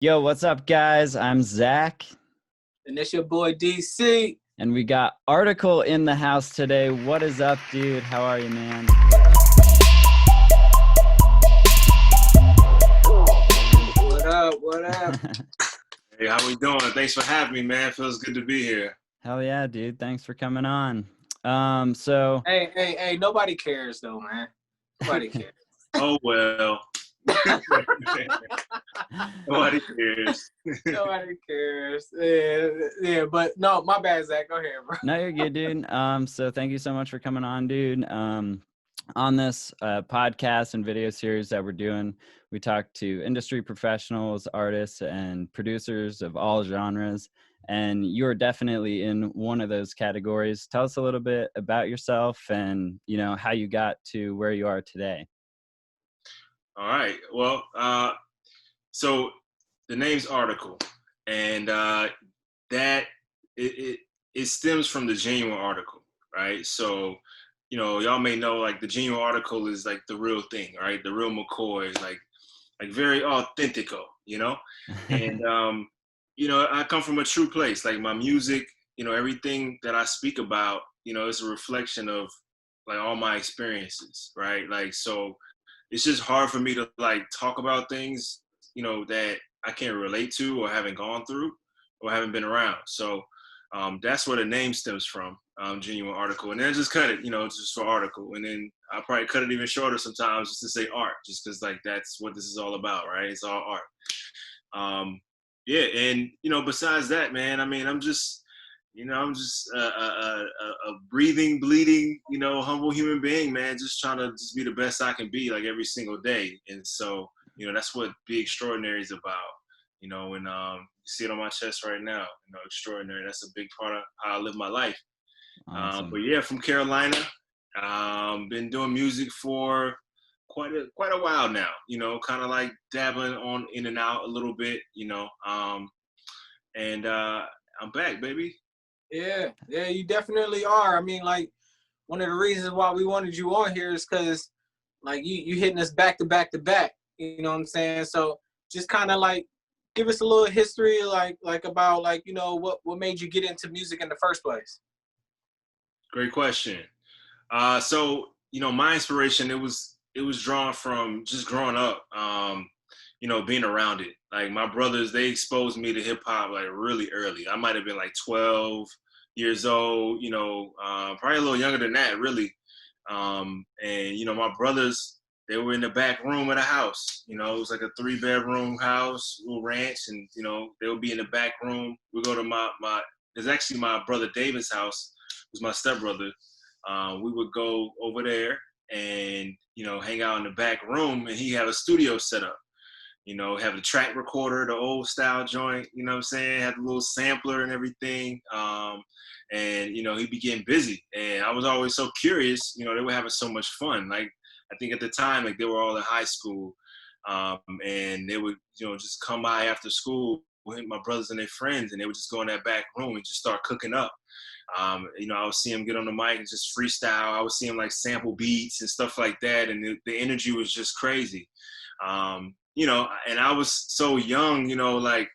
Yo, what's up, guys? I'm Zach, And that's your boy DC. and we got Article in the house today. What is up, dude? How are you, man? What up? What up? Hey, how we doing? Thanks for having me, man. Feels good to be here. Hell yeah, dude. Thanks for coming on. So Hey, nobody cares though, man. Nobody cares. Oh, well. Nobody cares. Nobody cares. Yeah, but no, my bad, Zach. Go ahead, bro. No, you're good, dude. So thank you so much for coming on, dude. On this podcast and video series that we're doing, we talk to industry professionals, artists, and producers of all genres. And you're definitely in one of those categories. Tell us a little bit about yourself and, how you got to where you are today. All right. Well, so the name's Article, and that it stems from the genuine article, right? So, y'all may know like the genuine article is like the real thing, right? The real McCoy is like very authentical, and I come from a true place. Like my music, everything that I speak about, is a reflection of like all my experiences, right? Like so it's just hard for me to like talk about things, that I can't relate to or haven't gone through or haven't been around. So that's where the name stems from, genuine article. And then just cut it, just for article. And then I probably cut it even shorter sometimes just to say art, just because like that's what this is all about, right? It's all art. Yeah, and besides that, man, I mean, I'm just a breathing, bleeding, humble human being, man. Just trying to just be the best I can be, like every single day. And so, that's what Be Extraordinary is about. And you see it on my chest right now. Extraordinary. That's a big part of how I live my life. Awesome. But yeah, from Carolina. Been doing music for quite a while now. Kind of like dabbling on in and out a little bit. And I'm back, baby. Yeah, you definitely are. I mean, like, one of the reasons why we wanted you on here is because, like, you hitting us back to back to back. You know what I'm saying? So just kind of like give us a little history, like about like what made you get into music in the first place. Great question. So my inspiration it was drawn from just growing up. Being around it. Like my brothers, they exposed me to hip hop like really early. I might have been like 12 years old. Probably a little younger than that, really. And my brothers, they were in the back room of the house. It was like a 3-bedroom house, little ranch, and they would be in the back room. We go to my. It's actually my brother David's house. It was my stepbrother. We would go over there and hang out in the back room, and he had a studio set up. Have the track recorder, the old style joint, you know what I'm saying? Had the little sampler and everything. And he'd be getting busy. And I was always so curious, they were having so much fun. Like, I think at the time, like they were all in high school. And they would, just come by after school with my brothers and their friends, and they would just go in that back room and just start cooking up. I would see him get on the mic and just freestyle. I would see him like sample beats and stuff like that. And the energy was just crazy. And I was so young, like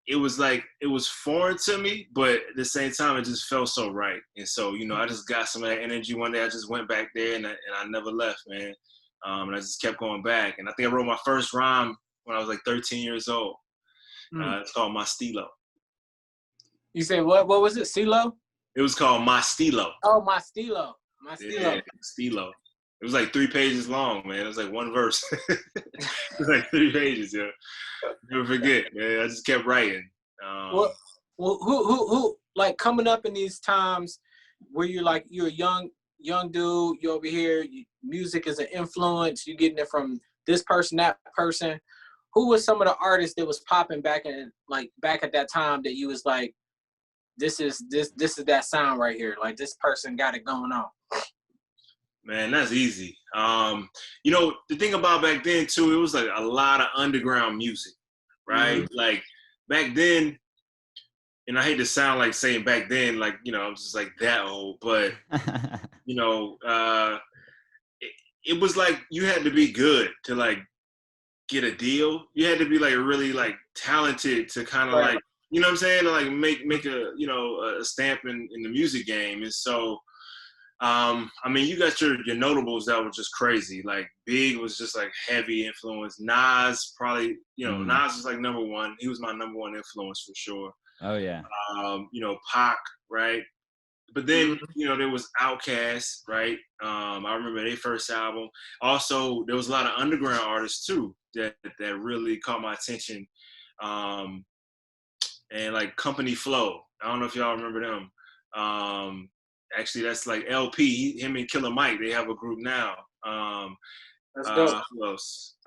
it was foreign to me, but at the same time, it just felt so right. And so, I just got some of that energy one day. I just went back there and I never left, man. And I just kept going back. And I think I wrote my first rhyme when I was like 13 years old. It's called My Stilo. You say what? What was it? CeeLo? It was called My Stilo. Oh, My Stilo. My Stilo. Yeah, Stilo. It was like 3 pages long, man. It was like one verse. It was like 3 pages, yeah. Never forget, man. I just kept writing. Well, who like coming up in these times where you're a young dude, you're over here, music is an influence, you're getting it from this person, that person. Who was some of the artists that was popping back at that time that you was like, this is that sound right here. Like this person got it going on. Man, that's easy. The thing about back then too, it was like a lot of underground music, right? Mm-hmm. Like back then, and I hate to sound like saying back then, like, I'm just like that old, but it was like you had to be good to like get a deal. You had to be like really like talented to kind of like, you know what I'm saying, to like make a, you know, a stamp in the music game. And so I mean, you got your notables that were just crazy. Like Big was just like heavy influence. Nas probably, you know, Nas was like number one. He was my number one influence for sure. Oh yeah. You know, Pac, right? But then, you know, there was Outkast, right? I remember their first album. Also, there was a lot of underground artists too that really caught my attention. And like Company Flow. I don't know if y'all remember them. Actually, that's like LP. Him and Killer Mike, they have a group now. That's dope. Who else?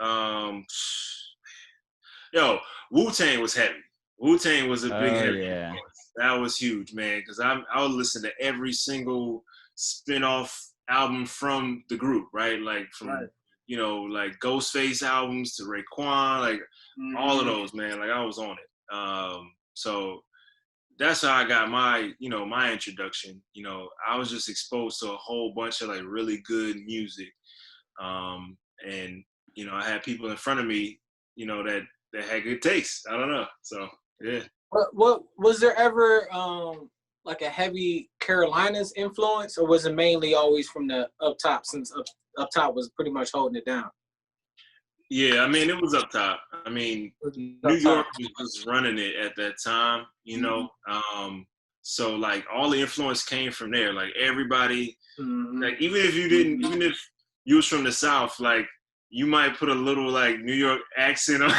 Yo, Wu-Tang was heavy. Wu-Tang was a big heavy influence. That was huge, man, because I would listen to every single spin-off album from the group, right? Like from, you know, like Ghostface albums to Raekwon, like all of those, man. Like I was on it. So that's how I got my, you know, my introduction. You know, I was just exposed to a whole bunch of like really good music. And, you know, I had people in front of me, you know, that had good taste. I don't know. So, yeah. What was there ever like a heavy Carolinas influence, or was it mainly always from the up top, since up top was pretty much holding it down? Yeah, I mean, it was up top. I mean, New York was running it at that time, you know. So like all the influence came from there. Like everybody, like even if you was from the South, like you might put a little like New York accent on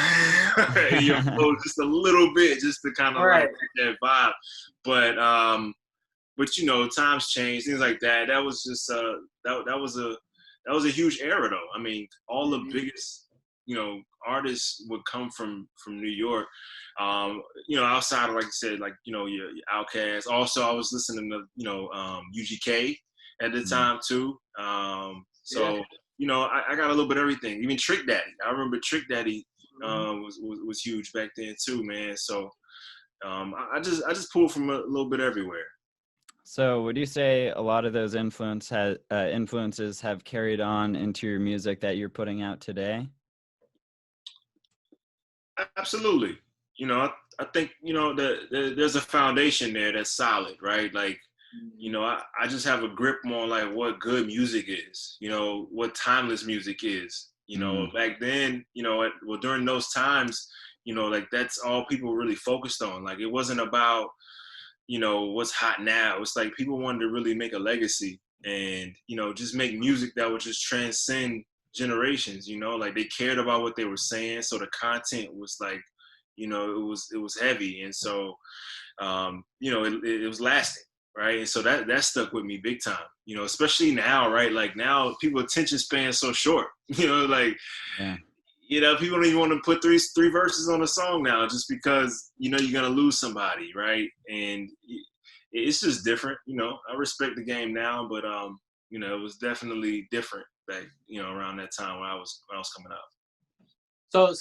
your flow just a little bit, just to kind of like that vibe. But you know, times change, things like that. That was just that was a huge era though. I mean, all the biggest, you know, artists would come from New York. You know, outside of, like I said, like, you know, your Outkast. Also, I was listening to, you know, UGK at the time too. So, you know, I got a little bit of everything. Even Trick Daddy. I remember Trick Daddy was huge back then too, man. So I just pulled from a little bit everywhere. So would you say a lot of those influences have carried on into your music that you're putting out today? Absolutely. You know, I think, you know, there's a foundation there that's solid, right? Like, you know, I just have a grip on like what good music is, you know, what timeless music is. You know, back then, you know, during those times, you know, like that's all people really focused on. Like it wasn't about, you know, what's hot now. It's like people wanted to really make a legacy and, you know, just make music that would just transcend generations, you know, like they cared about what they were saying. So the content was like, you know, it was heavy. And so, you know, it was lasting. Right. And so that stuck with me big time, you know, especially now, right? Like now people's attention span is so short, you know, like, you know, people don't even want to put three verses on a song now just because, you know, you're going to lose somebody. Right. And it's just different. You know, I respect the game now, but, you know, it was definitely different back, you know, around that time when I was coming up. So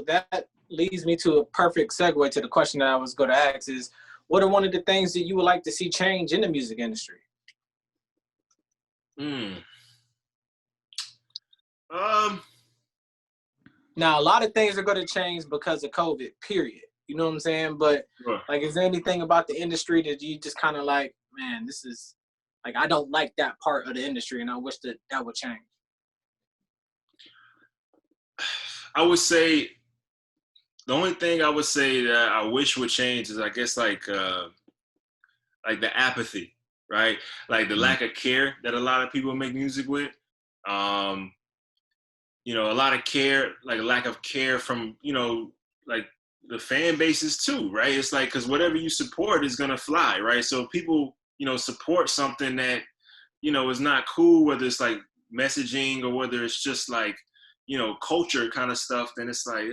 that leads me to a perfect segue to the question that I was going to ask is, what are one of the things that you would like to see change in the music industry? Now, a lot of things are going to change because of COVID, period. You know what I'm saying? But like, is there anything about the industry that you just kind of like, man, this is like, I don't like that part of the industry and I wish that would change? I would say the only thing I would say that I wish would change is, I guess, like the apathy, right? Like the lack of care that a lot of people make music with. You know, a lot of care, like a lack of care from, you know, like the fan bases too, right? It's like, because whatever you support is gonna fly, right? So people, you know, support something that, you know, is not cool, whether it's like messaging or whether it's just like, you know, culture kind of stuff, then it's like,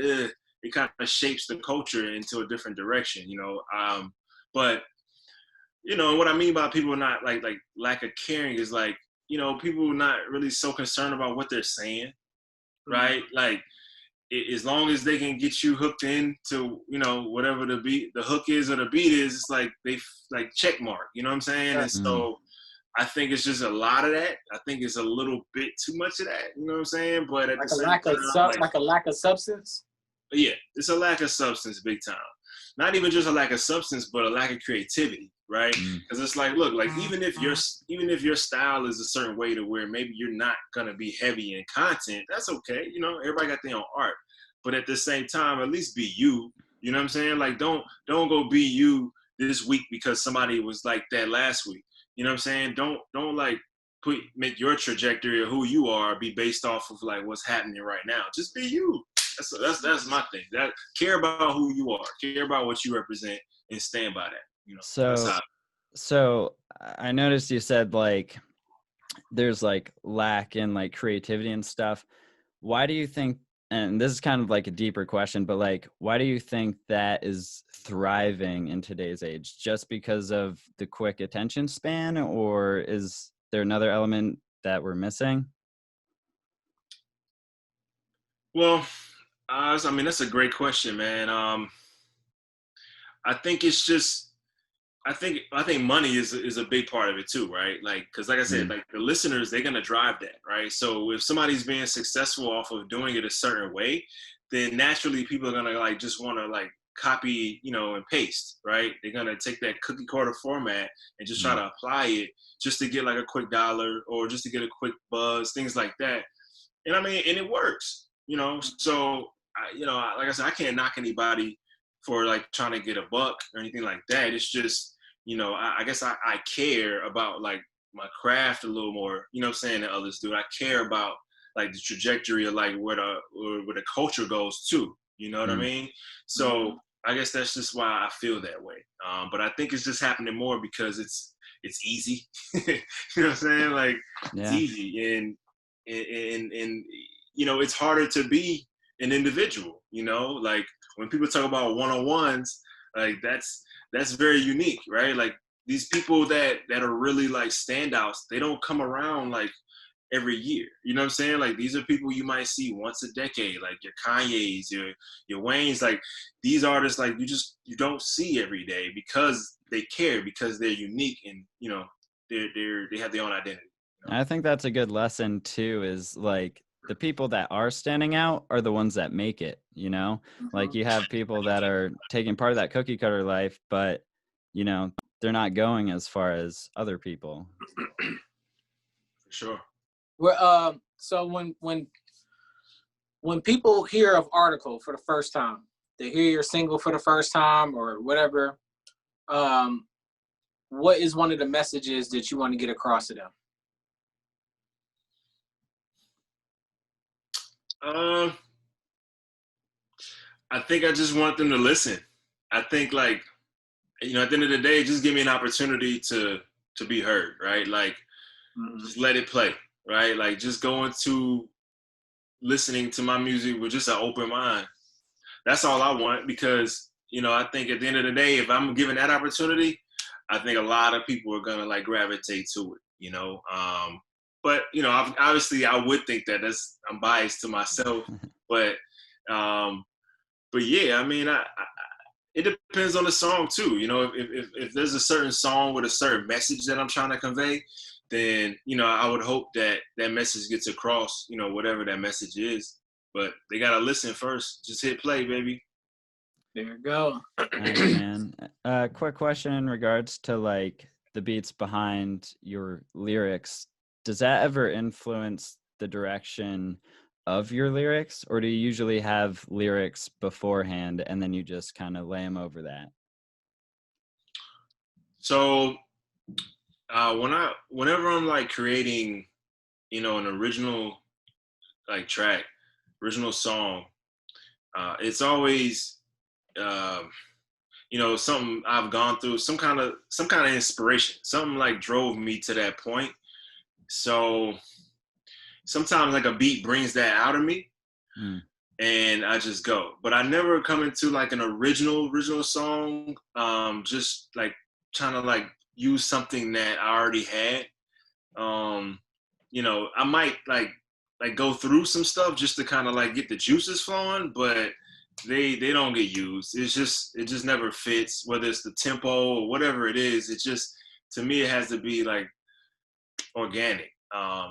it kind of shapes the culture into a different direction, you know. But, you know, what I mean by people not like lack of caring is like, you know, people not really so concerned about what they're saying, right? Like, as long as they can get you hooked into, you know, whatever the hook is or the beat is, it's like they like check mark, you know what I'm saying? And so I think it's just a lot of that. I think it's a little bit too much of that. You know what I'm saying? But at Like the a same lack of time, like a lack of substance. yeah, it's a lack of substance, big time. Not even just a lack of substance, but a lack of creativity, right? Mm. Because it's like, look, like even if your style is a certain way to where maybe you're not gonna be heavy in content, that's okay. You know, everybody got their own art, but at the same time, at least be you. You know what I'm saying? Like, don't go be you this week because somebody was like that last week. You know what I'm saying? Don't like make your trajectory of who you are be based off of like what's happening right now. Just be you. That's my thing. That care about who you are, care about what you represent, and stand by that. You know. So I noticed you said like there's like lack in like creativity and stuff. Why do you think? And this is kind of like a deeper question, but like, why do you think that is thriving in today's age? Just because of the quick attention span, or is there another element that we're missing? Well, I mean that's a great question, man. I think it's just I think money is a big part of it too, right? Like, because like I said, Mm. like the listeners, they're gonna drive that, right? So if somebody's being successful off of doing it a certain way, then naturally people are gonna like just want to like copy, you know, and paste, right? They're gonna take that cookie cutter format and just try Mm. to apply it just to get like a quick dollar or just to get a quick buzz, things like that. And I mean, and it works, you know. So like I said, I can't knock anybody for like trying to get a buck or anything like that. It's just, you know, I guess I care about like my craft a little more, you know what I'm saying, than others do. I care about like the trajectory of like where the culture goes to, you know what I Mm. mean? So I guess that's just why I feel that way. But I think it's just happening more because it's easy. You know what I'm saying? Like it's Yeah. easy and you know, it's harder to be an individual, you know, like when people talk about one-on-ones, like that's very unique, right? Like these people that are really like standouts, they don't come around like every year. You know what I'm saying? Like these are people you might see once a decade, like your Kanye's, your Wayne's, like these artists like you don't see every day because they care, because they're unique and you know, they have their own identity. You know? I think that's a good lesson too, is like the people that are standing out are the ones that make it, you know? Like you have people that are taking part of that cookie cutter life, but you know, they're not going as far as other people. For sure. So when people hear of Article for the first time, they hear your single for the first time or whatever, what is one of the messages that you want to get across to them? I think I just want them to listen. I think like, you know, at the end of the day, just give me an opportunity to be heard, right? Like, just let it play, right? Like, just go into listening to my music with just an open mind. That's all I want because, you know, I think at the end of the day, if I'm given that opportunity, I think a lot of people are gonna like gravitate to it, you know. But you know, obviously, I would think that I'm biased to myself, but but yeah, I mean, it depends on the song too. You know, if there's a certain song with a certain message that I'm trying to convey, then you know I would hope that that message gets across. You know, whatever that message is. But they gotta listen first. Just hit play, baby. There you go. Nice, man. Quick question in regards to like the beats behind your lyrics. Does that ever influence the direction of your lyrics, or do you usually have lyrics beforehand and then you just kind of lay them over that? So whenever I'm like creating, you know, an original like track, original song, it's always you know, something I've gone through, some kind of inspiration, something like drove me to that point. So sometimes like a beat brings that out of me and I just go. But I never come into like an original song, just like trying to like use something that I already had. You know, I might like go through some stuff just to kind of like get the juices flowing, but they don't get used. It just never fits, whether it's the tempo or whatever it is. It just, to me, it has to be like organic.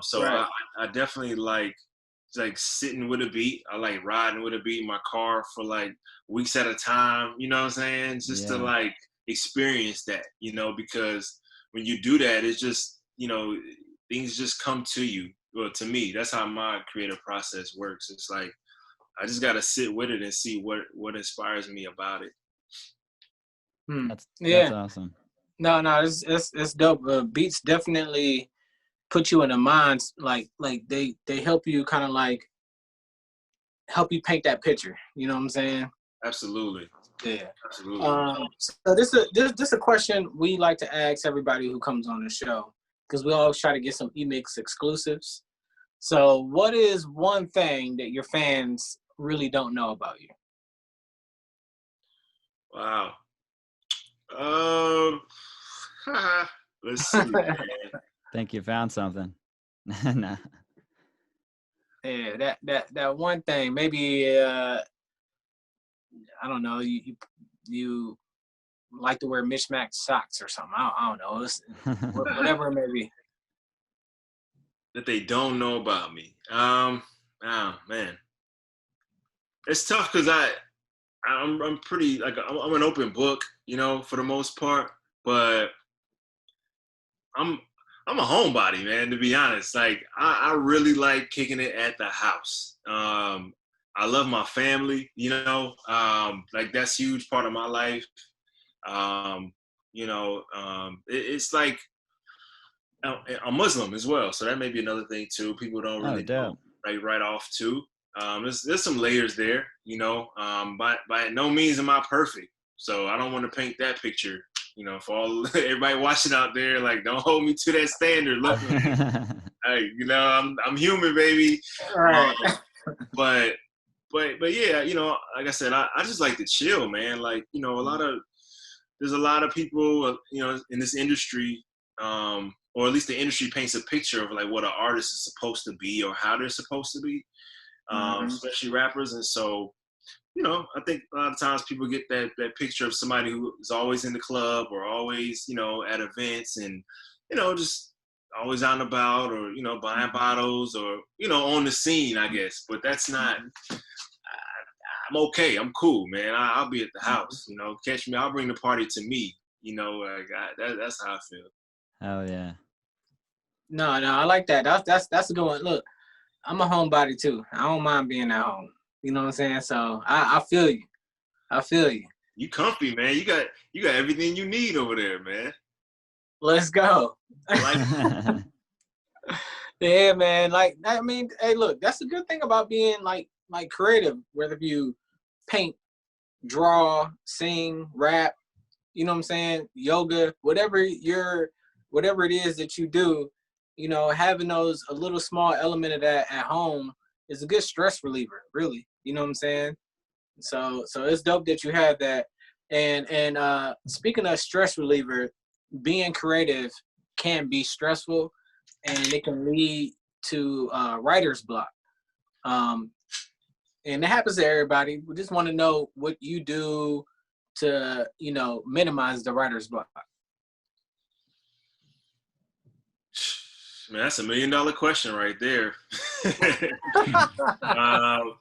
So Right. I definitely like sitting with a beat. I like riding with a beat in my car for like weeks at a time, you know what I'm saying? Just to Yeah. like experience that, because when you do that, it's just, things just come to you. Well, to me, that's how my creative process works. It's like I just gotta sit with it and see what inspires me about it. That's Yeah. awesome. No, it's dope. Beats definitely put you in a mind, like they help you kind of like help you paint that picture. You know what I'm saying? Absolutely. Yeah. Absolutely. So this a question we like to ask everybody who comes on the show, because we always try to get some eMix exclusives. So what is one thing that your fans really don't know about you? Wow. Um, let's see, man. Think you found something. Nah. Yeah, that one thing. Maybe I don't know. You like to wear mismatched socks or something. I don't know. It's, whatever it may be. That they don't know about me. Oh man, it's tough because I'm pretty like I'm an open book, for the most part. But I'm I'm a homebody, man. To be honest, like I really like kicking it at the house. I love my family, like that's a huge part of my life. Um, it's like I'm Muslim as well, so that may be another thing too. People don't Oh, really know dope. right off too. There's some layers there, by no means am I perfect, so I don't want to paint that picture. For all everybody watching out there, like don't hold me to that standard. Look, hey, I'm human, baby. All right. Um, but but yeah, like I said, I just like to chill, man. Like there's a lot of people, in this industry, or at least the industry paints a picture of like what an artist is supposed to be or how they're supposed to be, Mm-hmm. especially rappers. And so, I think a lot of times people get that picture of somebody who is always in the club or always, at events and, just always out and about or, buying bottles or, on the scene, I guess. But that's not, I'm okay. I'm cool, man. I'll be at the house. Catch me. I'll bring the party to me. Like that's how I feel. Hell yeah. No, I like that. That's a good one. Look, I'm a homebody too. I don't mind being at home. You know what I'm saying? So I feel you. I feel you. You comfy, man. You got everything you need over there, man. Let's go. I like it. Yeah, man. Like I mean, hey, look, that's a good thing about being like creative. Whether you paint, draw, sing, rap, you know what I'm saying, yoga, whatever it is that you do, having those a little small element of that at home is a good stress reliever, really. You know what I'm saying? So it's dope that you have that. And speaking of stress reliever, being creative can be stressful and it can lead to writer's block. Um, and it happens to everybody. We just want to know what you do to, minimize the writer's block. Man, that's $1 million question right there. um,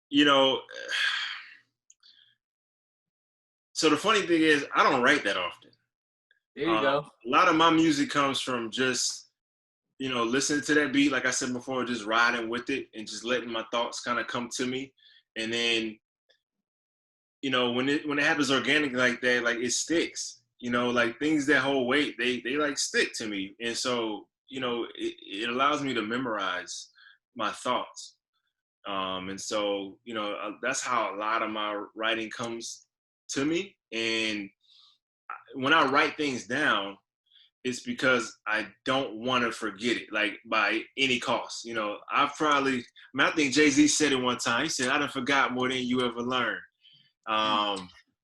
you know, so the funny thing is, I don't write that often. There you go. A lot of my music comes from just, listening to that beat, like I said before, just riding with it and just letting my thoughts kind of come to me. And then, when it happens organically like that, like it sticks. Like things that hold weight, they like stick to me. And so, it allows me to memorize my thoughts. And so, that's how a lot of my writing comes to me. And when I write things down, it's because I don't want to forget it, like by any cost. I think Jay-Z said it one time. He said, "I done forgot more than you ever learned."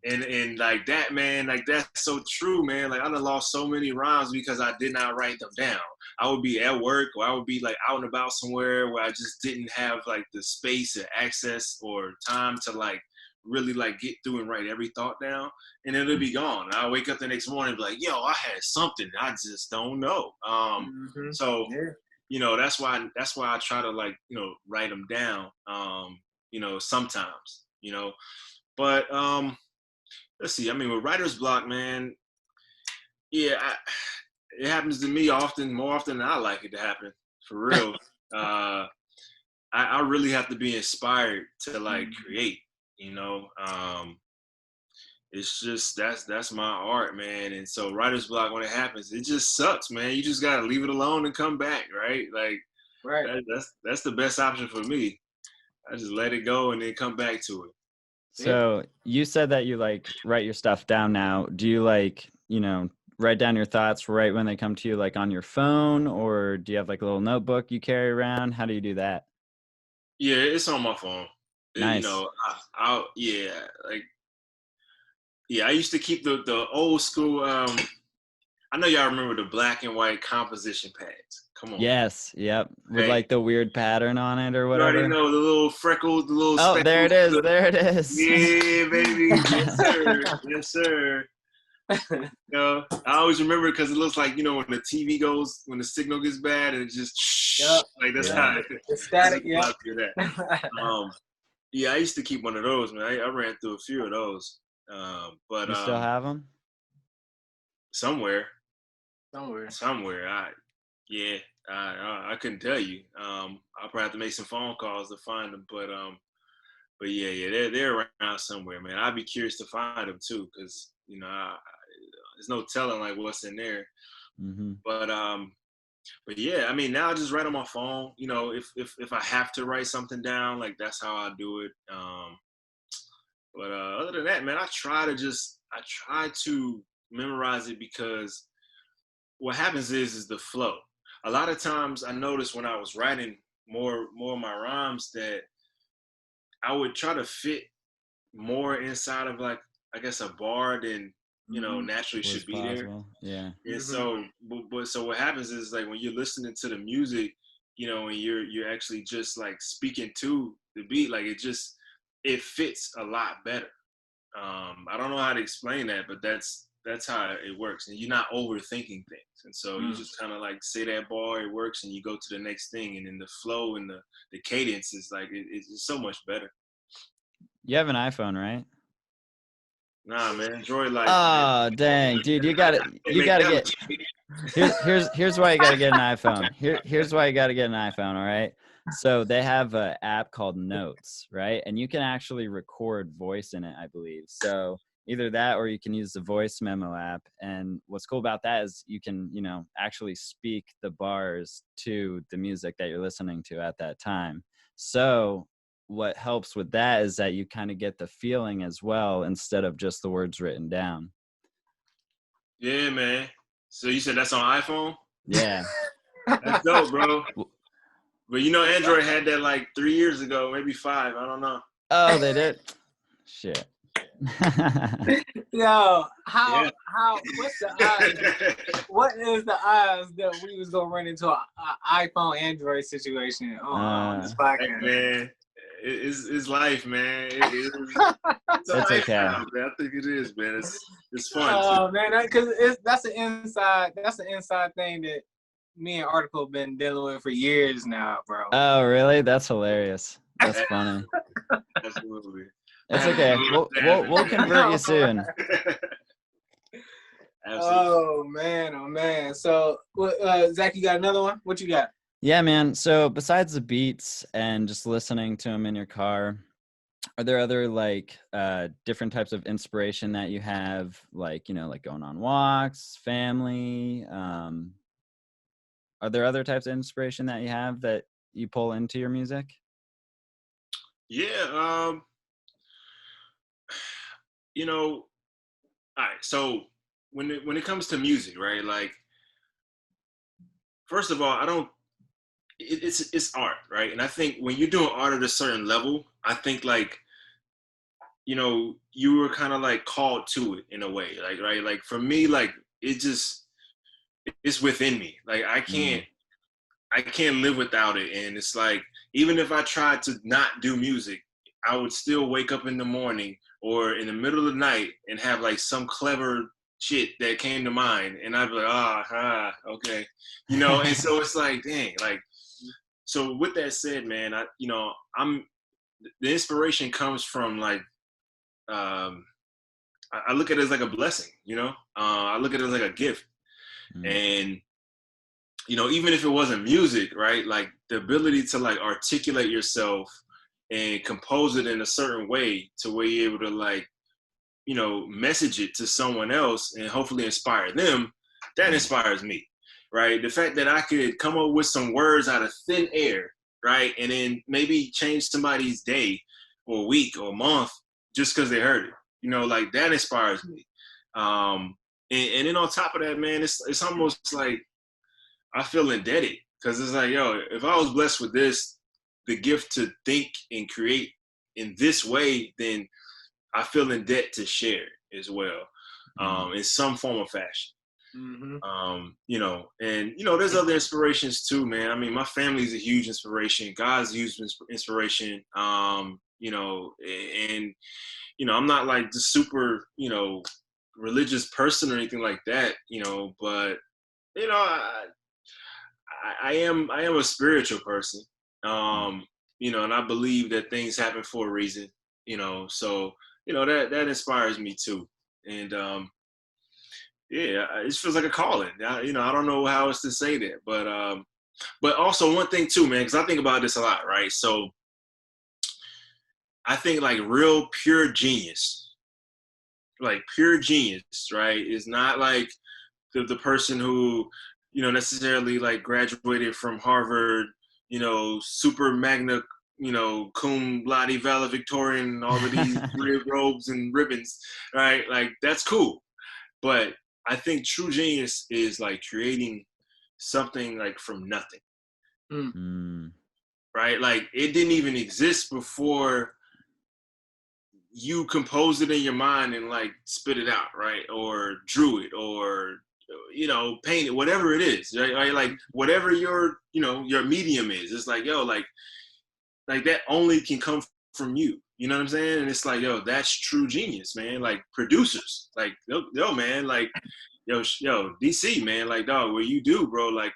And like that, man, like that's so true, man. Like I done lost so many rhymes because I did not write them down. I would be at work or I would be like out and about somewhere where I just didn't have like the space or access or time to like really like get through and write every thought down, and then it'll be gone. And I wake up the next morning and be like, yo, I had something, I just don't know. So Yeah. you know, that's why I try to like, you know, write them down. You know, sometimes, you know, but let's see. I mean, with writer's block, man, yeah, it happens to me often, more often than I like it to happen, for real. I really have to be inspired to like create, you know. It's just that's my art, man. And so writer's block, when it happens, it just sucks, man. You just gotta leave it alone and come back, right? Like Right. that's the best option for me. I just let it go and then come back to it. So you said that you like write your stuff down now. Do you like, you know, write down your thoughts right when they come to you, like on your phone, or do you have like a little notebook you carry around? How do you do that? Yeah, it's on my phone. You Nice. know, yeah, like yeah, I used to keep the old school. I know y'all remember the black and white composition pads. Come on. Yes. Yep. With Hey. like the weird pattern on it or You whatever. already know the little freckles, the little. Oh, there it is. speckles. There it is. Yeah, baby. Yes, sir. Yes, sir. You know, I always remember because it looks like, you know, when the TV goes, when the signal gets bad, and it just like that's Yeah. how The static. Yeah. that. Yeah, I used to keep one of those, man. I ran through a few of those, but You still have them? somewhere. Somewhere. I couldn't tell you. I'll probably have to make some phone calls to find them, but yeah, they're around somewhere, man. I'd be curious to find them too, because you know, there's no telling like what's in there. Mm-hmm. But yeah, I mean, now I just write on my phone. You know, if I have to write something down, like that's how I do it. But other than that, man, I try to memorize it, because what happens is the flow. A lot of times I noticed when I was writing more of my rhymes that I would try to fit more inside of like, I guess, a bar than, you know, naturally should be possible. There. Yeah. And so, but so what happens is like when you're listening to the music, you know, and you're actually just like speaking to the beat, like it fits a lot better. I don't know how to explain that, but that's how it works, and you're not overthinking things, and so you just kind of like say that bar, it works, and you go to the next thing, and then the flow and the cadence is like it's so much better. You have an iPhone, right? Nah, man, Android like. Oh, dang, dude, you got to get. Here's why you got to get an iPhone. Here's why you got to get an iPhone. All right. So they have an app called Notes, right? And you can actually record voice in it, I believe. So either that, or you can use the voice memo app. And what's cool about that is you can, you know, actually speak the bars to the music that you're listening to at that time. So what helps with that is that you kind of get the feeling as well, instead of just the words written down. Yeah, man. So you said that's on iPhone? Yeah. That's dope, bro. But you know, Android had that like 3 years ago, maybe 5. I don't know. Oh, they did? Shit. Yo, what's the odds? What is the odds that we was gonna run into an iPhone Android situation on this podcast? Man, it's life, man. It's okay. Now, man. I think it is, man. It's fun. Oh man, because that's an inside thing that me and Article been dealing with for years now, bro. Oh, really? That's hilarious. That's funny. Absolutely. It's okay. We'll convert you soon. Oh man. So, Zach, you got another one? What you got? Yeah, man. So besides the beats and just listening to them in your car, are there other like different types of inspiration that you have, like, you know, like going on walks, family? Are there other types of inspiration that you have that you pull into your music? Yeah. You know, all right. So when it comes to music, right? Like, first of all, it's art, right? And I think when you're doing art at a certain level, I think like, you know, you were kind of like called to it in a way, like, right? Like for me, like it's within me. Like I can't live without it. And it's like, even if I tried to not do music, I would still wake up in the morning or in the middle of the night and have like some clever shit that came to mind, and I'd be like, okay, and so it's like, dang, like, so with that said, man, the inspiration comes from like, I look at it as like a blessing, I look at it as like a gift. And, even if it wasn't music, right? Like the ability to like articulate yourself and compose it in a certain way to where you're able to like, message it to someone else and hopefully inspire them, that inspires me, right? The fact that I could come up with some words out of thin air, right? And then maybe change somebody's day or week or month just because they heard it, like that inspires me. And then on top of that, man, it's almost like I feel indebted because it's like, yo, if I was blessed with this, the gift to think and create in this way, then I feel in debt to share as well, in some form or fashion. There's other inspirations too, man. I mean, my family's a huge inspiration. God's a huge inspiration. I'm not like the super, religious person or anything like that, but I am a spiritual person, and I believe that things happen for a reason, so that inspires me too, and it just feels like a calling. I don't know how else to say that, but also one thing too, man, because I think about this a lot, right? So I think like real pure genius, right, is not like the person who necessarily like graduated from Harvard, super magna, cum laude valedictorian, all of these red robes and ribbons, right? Like that's cool. But I think true genius is like creating something like from nothing, right? Like it didn't even exist before you composed it in your mind and like spit it out, right? Or drew it, or paint it, whatever it is, right? Like whatever your medium is, it's like, yo, like that only can come from you. You know what I'm saying? And it's like, yo, that's true genius, man. Like producers, like, yo, man, like, yo, DC, man, like, dog, what you do, bro, like,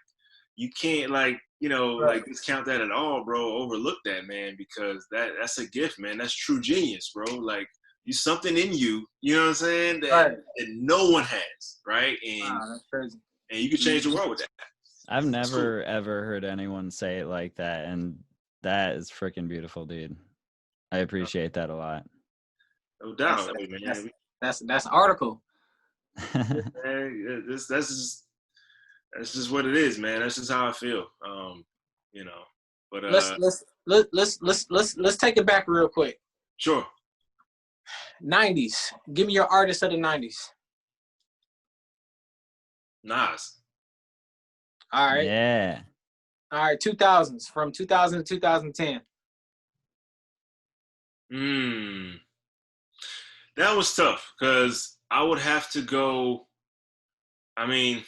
you can't like, Right. like discount that at all, bro. Overlook that, man, because that's a gift, man. That's true genius, bro. Like, you something in you, you know what I'm saying, that no one has, right? And That's crazy. And you can change the world with that. I've never ever heard anyone say it like that, and that is freaking beautiful, dude. I appreciate that a lot. No doubt, man. That's an article. Man, that's just what it is, man. That's just how I feel. But let's take it back real quick. Sure. 90s. Give me your artist of the 90s. Nas. All right. Yeah. All right. 2000s, from 2000 to 2010. That was tough because I would have to go. I mean,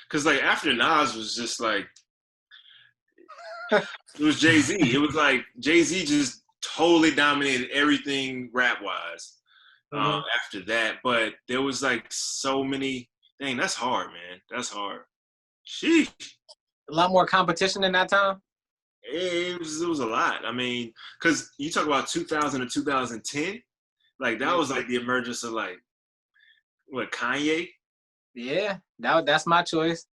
because like after Nas was just like, it was Jay-Z. It was like Jay-Z just totally dominated everything rap wise after that. But there was like so many. Dang, that's hard, man. That's hard. Sheesh. A lot more competition in that time. It was a lot. I mean, because you talk about 2000 to 2010, like that was like the emergence of like, what, Kanye? Yeah, that's my choice.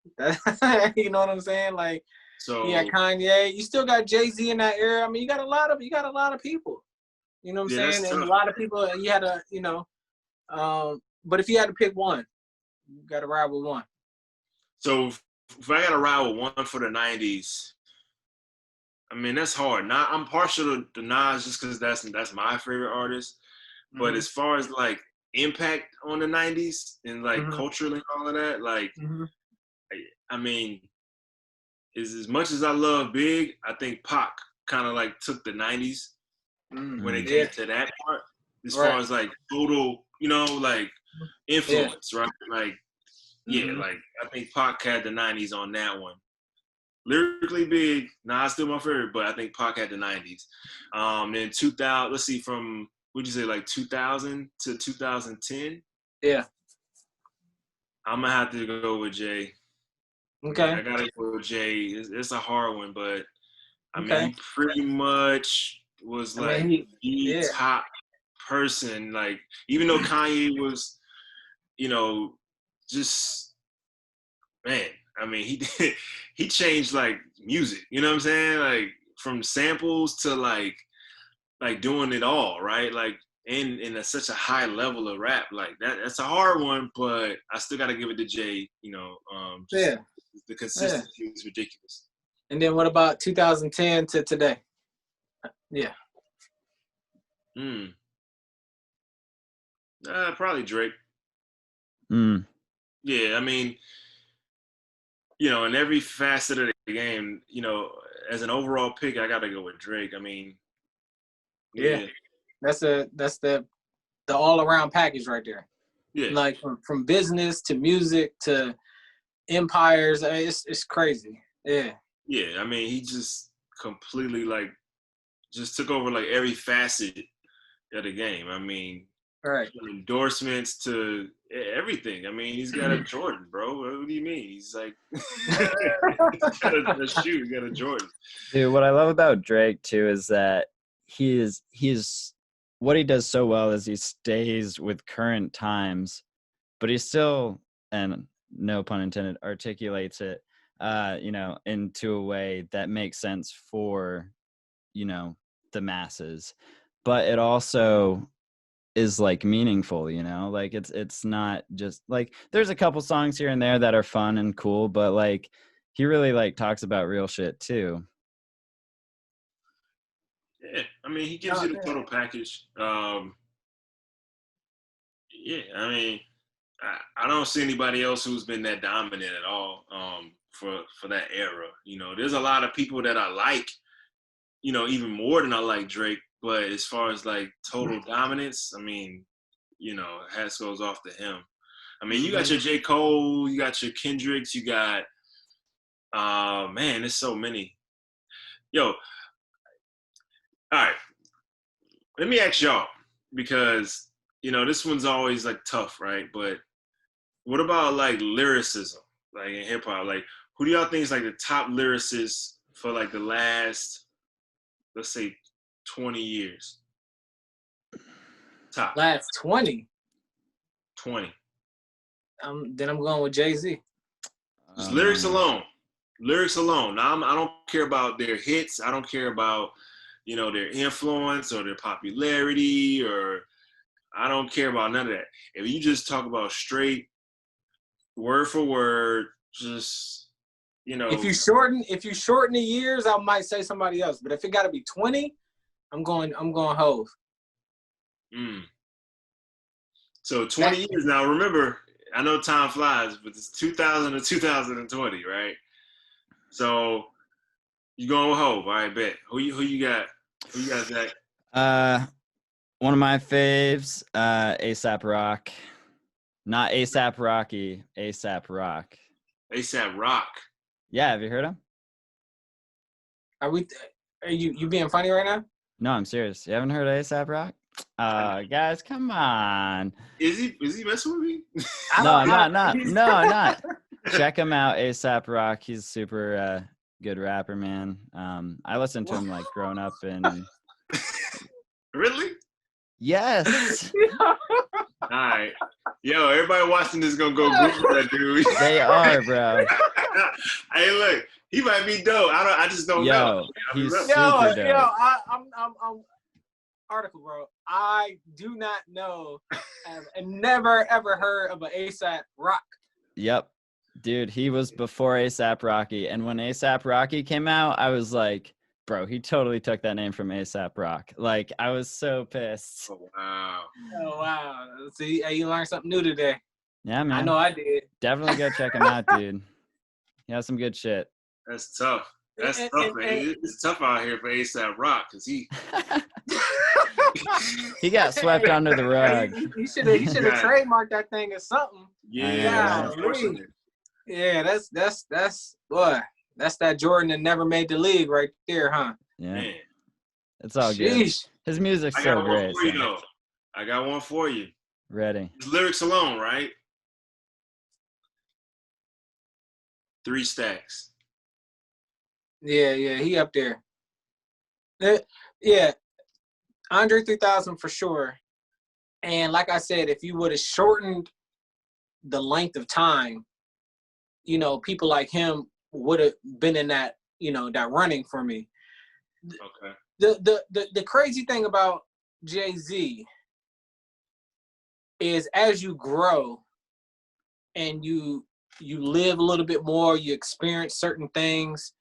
You know what I'm saying? Like, so yeah, Kanye. You still got Jay-Z in that era. I mean, you got a lot of people. You know what I'm saying? And a lot of people. You had to, but if you had to pick one, you got to ride with one. So if I got to ride with one for the 90s, I mean, that's hard. Now, I'm partial to Nas just because that's my favorite artist. But as far as like impact on the 90s and like culturally and all of that, like, I mean, as much as I love Big, I think Pac kind of like took the 90s when it came to that part, as far as like total, like influence, right? Like, like I think Pac had the 90s on that one. lyrically big. Nah, still my favorite, but I think Pac had the 90s. Then 2000, let's see, from, what'd you say, like 2000 to 2010? Yeah. I'm going to have to go with Jay. Okay. Yeah, I got to go with Jay. It's a hard one, but I mean, Okay. he pretty much was like the top person. Like, even though Kanye was, you know, just, man, I mean, he changed like music, you know what I'm saying? Like from samples to like doing it all, right? Like in such a high level of rap, like that's a hard one, but I still got to give it to Jay, the consistency is ridiculous. And then what about 2010 to today? Yeah. Probably Drake. Yeah, I mean, in every facet of the game, as an overall pick, I got to go with Drake. I mean, yeah. That's the all-around package right there. Yeah. Like from business to music to empires, I mean, it's crazy. Yeah. Yeah, I mean, he just completely just took over every facet of the game. I mean, right. From endorsements to everything. I mean, he's got a Jordan, bro. What do you mean? He's like, he's got a shoe, he got a Jordan. Dude, what I love about Drake too is that he's what he does so well is he stays with current times, but he still, and no pun intended, articulates it, into a way that makes sense for, the masses. But it also is meaningful, it's not just there's a couple songs here and there that are fun and cool, but he really talks about real shit too. Yeah, I mean, he gives you the total package. Yeah, I mean, I don't see anybody else who's been that dominant at all for that era. There's a lot of people that I like, even more than I like Drake. But as far as total dominance, I mean, hats goes off to him. I mean, you got your J. Cole, you got your Kendricks, you got, man, there's so many. Yo, all right. Let me ask y'all, because, this one's always tough, right? But what about lyricism, in hip hop? Who do y'all think is the top lyricist for the last, let's say, 20 years? Top. Last 20? 20. Then I'm going with Jay-Z. Just lyrics alone. Lyrics alone. Now, I don't care about their hits. I don't care about, their influence or their popularity, or I don't care about none of that. If you just talk about straight, word for word, just, If you shorten the years, I might say somebody else. But if it got to be 20, I'm going Hov. So 20 years now. Remember, I know time flies, but it's 2000 to 2020, right? So you going with Hov? All right, bet. Who you got? Who you got, Zach? One of my faves, A$AP Rock. Not A$AP Rocky, A$AP Rock. A$AP Rock. Yeah, have you heard him? Are you being funny right now? No, I'm serious. You haven't heard A$AP Rock? Guys, come on. Is he messing with me? No, I'm not. Check him out, A$AP Rock. He's a super good rapper, man. I listened to him growing up and Really? Yes. All right. Yo, everybody watching this gonna go Google that dude. They are, bro. Hey, look, he might be dope. I just don't know. He's super dope. I'm article, bro. I do not know and never ever heard of an A$AP Rock. Yep. Dude, he was before A$AP Rocky. And when A$AP Rocky came out, I was like, bro, he totally took that name from A$AP Rock. I was so pissed. Oh, wow. Oh, wow. See, you learned something new today. Yeah, man. I know I did. Definitely go check him out, dude. He has some good shit. That's tough. That's tough, man. It's tough out here for A$AP Rock because he he got swept under the rug. He should have trademarked that thing or something. Yeah, Yeah, that's boy. That's that Jordan that never made the league right there, huh? Yeah, Man, it's all good. Sheesh. His music's I so got one great. for you So. though. I got one for you. Ready. His lyrics alone, right? 3 stacks. Yeah, he up there. Yeah, Andre 3000 for sure. And like I said, if you would have shortened the length of time, you know, people like him would have been in that, you know, that running for me. Okay. The crazy thing about Jay-Z is as you grow and you live a little bit more, you experience certain things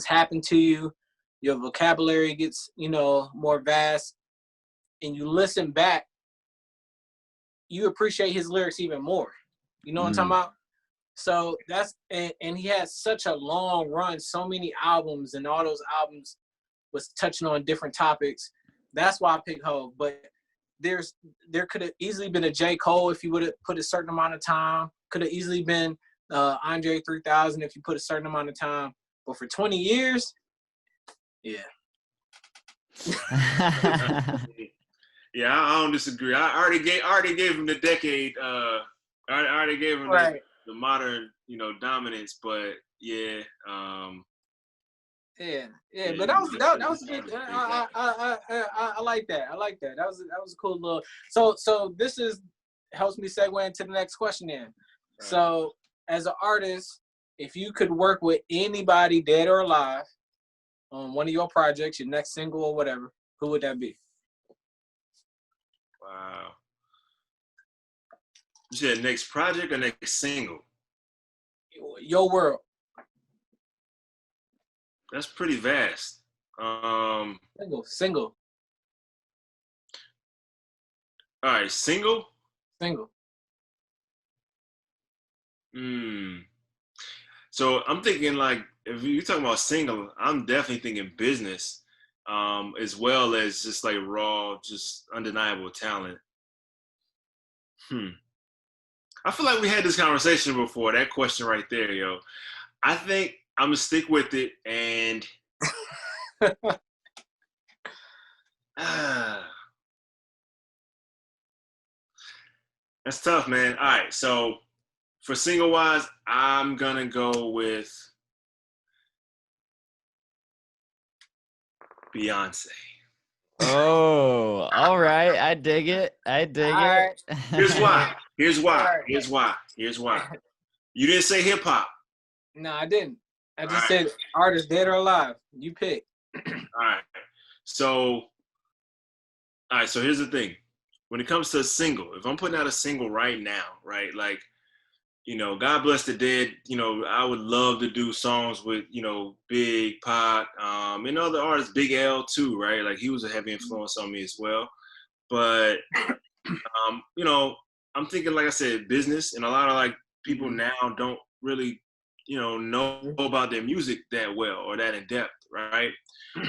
happen to you, your vocabulary gets, you know, more vast, and you listen back, you appreciate his lyrics even more. You know what I'm talking about? So that's, and he had such a long run, so many albums, and all those albums was touching on different topics. That's why I picked Hov. But there could have easily been a J. Cole if you would have put a certain amount of time. Could have easily been Andre 3000 if you put a certain amount of time. But for 20 years, yeah. Yeah, I don't disagree. I already gave him the decade. I already gave him the modern, you know, dominance. But yeah, yeah. But that was good. I like that. I like that. That was a cool little. So this helps me segue into the next question then. Right. So as an artist, if you could work with anybody dead or alive on one of your projects, your next single or whatever, who would that be? Wow. You said next project or next single? Your world. That's pretty vast. Single. All right, single? Single. So I'm thinking, like, if you're talking about single, I'm definitely thinking business, as well as just like raw, just undeniable talent. I feel like we had this conversation before. That question right there, yo. I think I'm gonna stick with it, and that's tough, man. All right, so for single wise, I'm gonna go with Beyonce. Oh, all right. I dig it. Here's why. You didn't say hip hop. No, I didn't. I just said artist dead or alive. You pick. All right. So here's the thing. When it comes to a single, if I'm putting out a single right now, right, like, you know, God bless the dead, you know, I would love to do songs with, you know, Big, Pac, and other artists, Big L too, right? Like, he was a heavy influence on me as well. But, you know, I'm thinking, like I said, business, and a lot of, like, people now don't really, you know about their music that well or that in depth, right?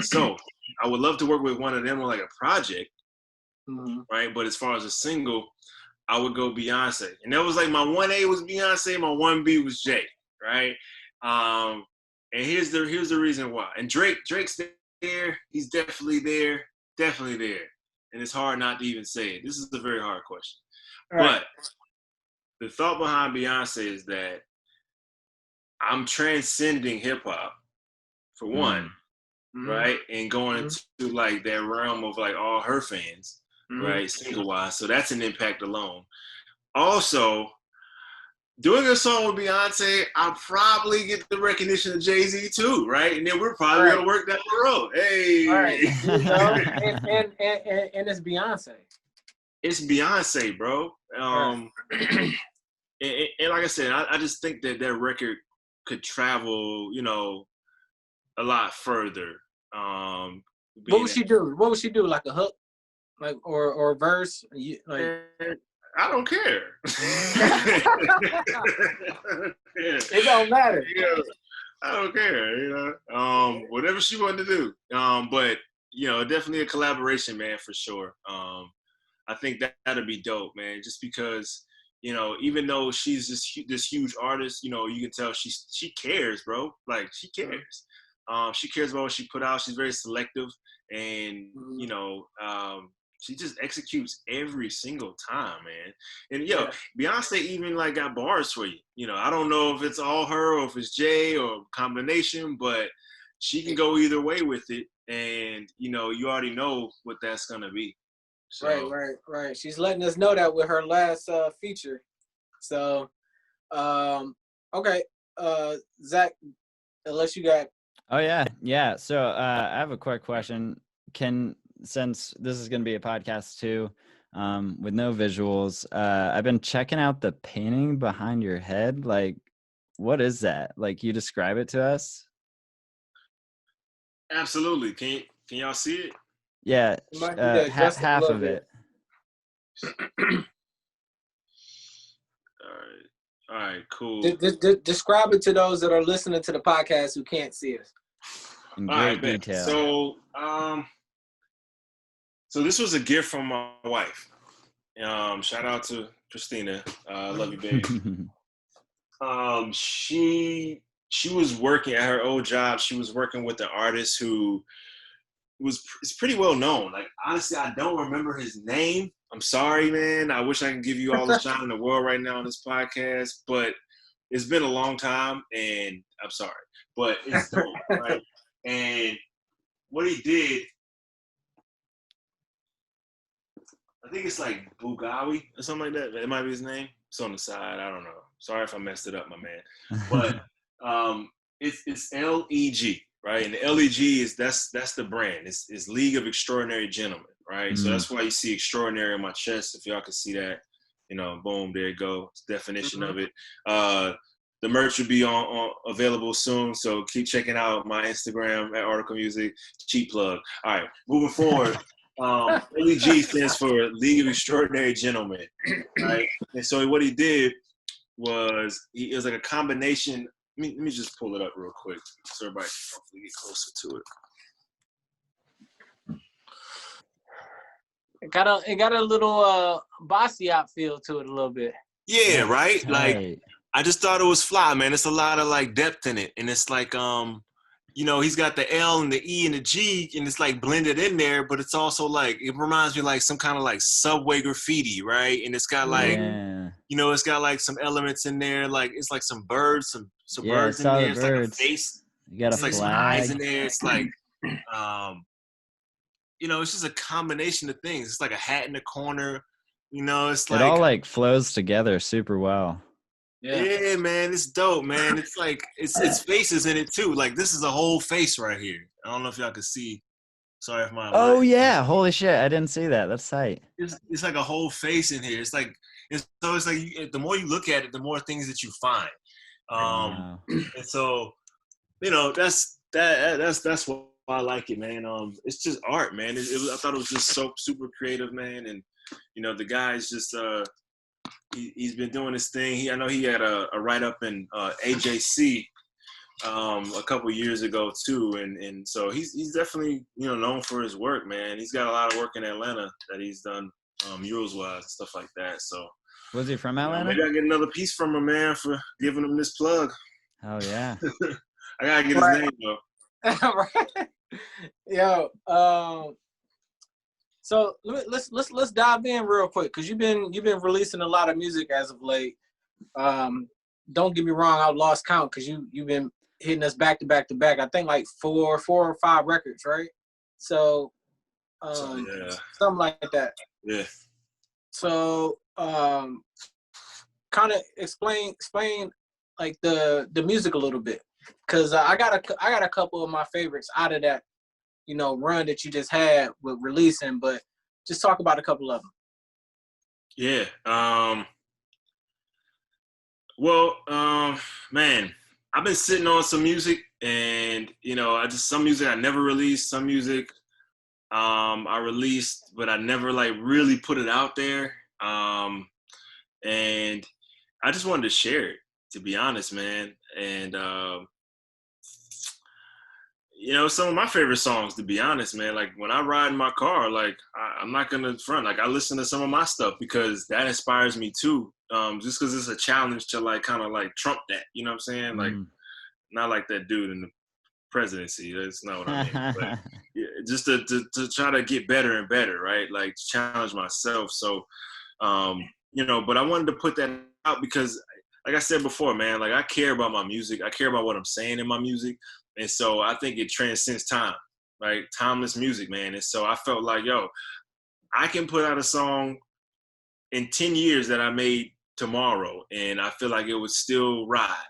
So I would love to work with one of them on, like, a project, right? But as far as a single, I would go Beyonce. And that was like my 1A was Beyonce, my 1B was Jay, right? And here's the reason why. And Drake's there. He's definitely there. And it's hard not to even say it. This is a very hard question. Right. But the thought behind Beyonce is that I'm transcending hip hop, for one, right? And going into like that realm of like all her fans. Right, single-wise. So that's an impact alone. Also, doing a song with Beyonce, I'll probably get the recognition of Jay-Z too, right? And then we're probably going to work down the road. Hey! Right. and it's Beyonce. It's Beyonce, bro. And like I said, I just think that record could travel, you know, a lot further. What would she do? Like a hook? Like or a verse, like I don't care. It don't matter. Yeah, I don't care. You know, whatever she wanted to do. But you know, definitely a collaboration, man, for sure. I think that'd be dope, man. Just because you know, even though she's this huge artist, you know, you can tell she cares, bro. Like she cares. She cares about what she put out. She's very selective, and you know, she just executes every single time, man. And yo, Beyonce even like got bars for you. You know, I don't know if it's all her or if it's Jay or combination, but she can go either way with it. And you know, you already know what that's gonna be. So. Right. She's letting us know that with her last feature. So, okay, Zach, unless you got. Oh yeah. So I have a quick question. Since this is going to be a podcast too, with no visuals, I've been checking out the painting behind your head. Like, what is that? Like, you describe it to us? Absolutely. Can y'all see it? Yeah, half of it. All right, cool. Describe it to those that are listening to the podcast who can't see us. In great detail. So this was a gift from my wife. Shout out to Christina. Love you, baby. She was working at her old job. She was working with an artist who is pretty well known. Like, honestly, I don't remember his name. I'm sorry, man. I wish I could give you all the shine in the world right now on this podcast, but it's been a long time, and I'm sorry. But it's dope, right? And what he did, I think it's like Bugawi or something like that. It might be his name. It's on the side. I don't know. Sorry if I messed it up, my man. But it's LEG, right? And the LEG that's the brand. It's League of Extraordinary Gentlemen, right? Mm-hmm. So that's why you see extraordinary on my chest. If y'all can see that, you know, boom, there you go. It's definition of it. The merch will be on available soon, so keep checking out my Instagram at Article Music. Cheap plug. All right, moving forward. LEG stands for League of Extraordinary Gentlemen, right? And so what he did was it was like a combination. Let me just pull it up real quick so everybody can hopefully get closer to it. It got a little Basquiat feel to it a little bit. Yeah, right? Like, I just thought it was fly, man. It's a lot of like depth in it. And it's like, you know, he's got the L and the E and the G and it's like blended in there, but it's also like, it reminds me like some kind of like subway graffiti, right? And it's got like, you know, it's got like some elements in there. Like, it's like some birds, some birds in there. It's like a face. You got it's like some eyes in there. It's like, you know, it's just a combination of things. It's like a hat in the corner. You know, it's like. It all like flows together super well. Yeah, man, it's dope, man. It's like it's faces in it too. Like, this is a whole face right here. I don't know if y'all can see. Sorry if my. Oh yeah, holy shit! I didn't see that. That's tight. It's like a whole face in here. It's like it's like the more you look at it, the more things that you find. And so, you know, that's why I like it, man. It's just art, man. I thought it was just so super creative, man. And you know, the guy's just he's been doing this thing. I know he had a write-up in AJC a couple years ago too, and so he's definitely, you know, known for his work, man. He's got a lot of work in Atlanta that he's done murals wise and stuff like that. So was he from Atlanta? Maybe I get another piece from him, man, for giving him this plug. Oh yeah. I gotta get his name though. Right. Yo, so let's dive in real quick, because you've been releasing a lot of music as of late. Don't get me wrong, I've lost count because you've been hitting us back to back to back. I think like four or five records, right? So something like that. Yeah. So kind of explain like the music a little bit, because I got a couple of my favorites out of that, you know, run that you just had with releasing, but just talk about a couple of them. Yeah. Well, man, I've been sitting on some music, and you know, some music I never released, some music I released, but I never like really put it out there. And I just wanted to share it, to be honest, man. And you know, some of my favorite songs, to be honest, man, like when I ride in my car, like I'm not gonna front, like I listen to some of my stuff because that inspires me too. just because it's a challenge to like kind of like trump that. You know what I'm saying? Like not like that dude in the presidency. That's not what I mean. But yeah, just to try to get better and better, right? Like challenge myself. So, but I wanted to put that out because, like I said before, man, like I care about my music. I care about what I'm saying in my music. And so I think it transcends time, right? Timeless music, man. And so I felt like, yo, I can put out a song in 10 years that I made tomorrow, and I feel like it would still ride,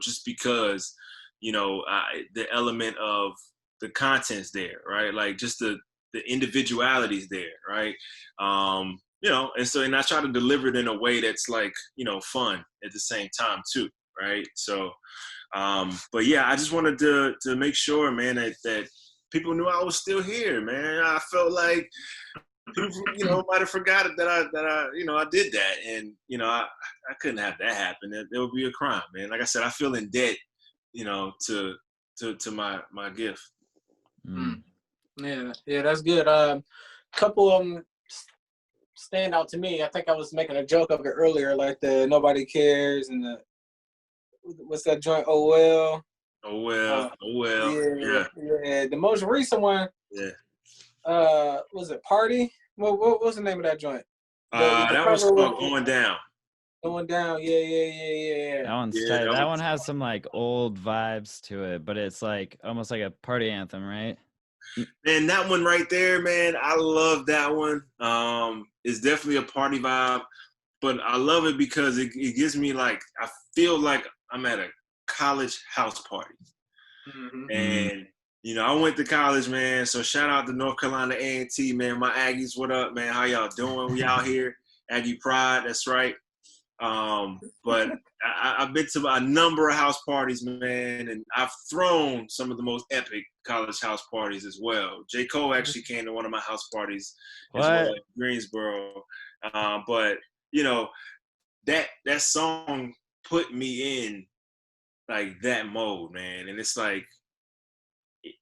just because, the element of the content's there, right? Like just the individuality's there, right? And I try to deliver it in a way that's like, fun at the same time too, right? So, but yeah, I just wanted to make sure, man, that people knew I was still here, man. I felt like people, might have forgotten that I did that, and I couldn't have that happen. It would be a crime, man. Like I said, I feel in debt, to my gift. Yeah, that's good. Couple of them stand out to me. I think I was making a joke of it earlier, like the Nobody Cares and the what's that joint? Oh well. Yeah. The most recent one. Yeah. Was it Party? What was the name of that joint? That was called Going Down. Going Down, yeah. That one's tight. That one has some like old vibes to it, but it's like almost like a party anthem, right? Man, that one right there, man, I love that one. It's definitely a party vibe, but I love it because it gives me like, I feel like I'm at a college house party. Mm-hmm. And I went to college, man. So shout out to North Carolina A&T, man. My Aggies, what up, man? How y'all doing? We out here, Aggie Pride. That's right. But I've been to a number of house parties, man, and I've thrown some of the most epic college house parties as well. J. Cole actually came to one of my house parties as well in Greensboro. But that song put me in like that mode, man, and it's like,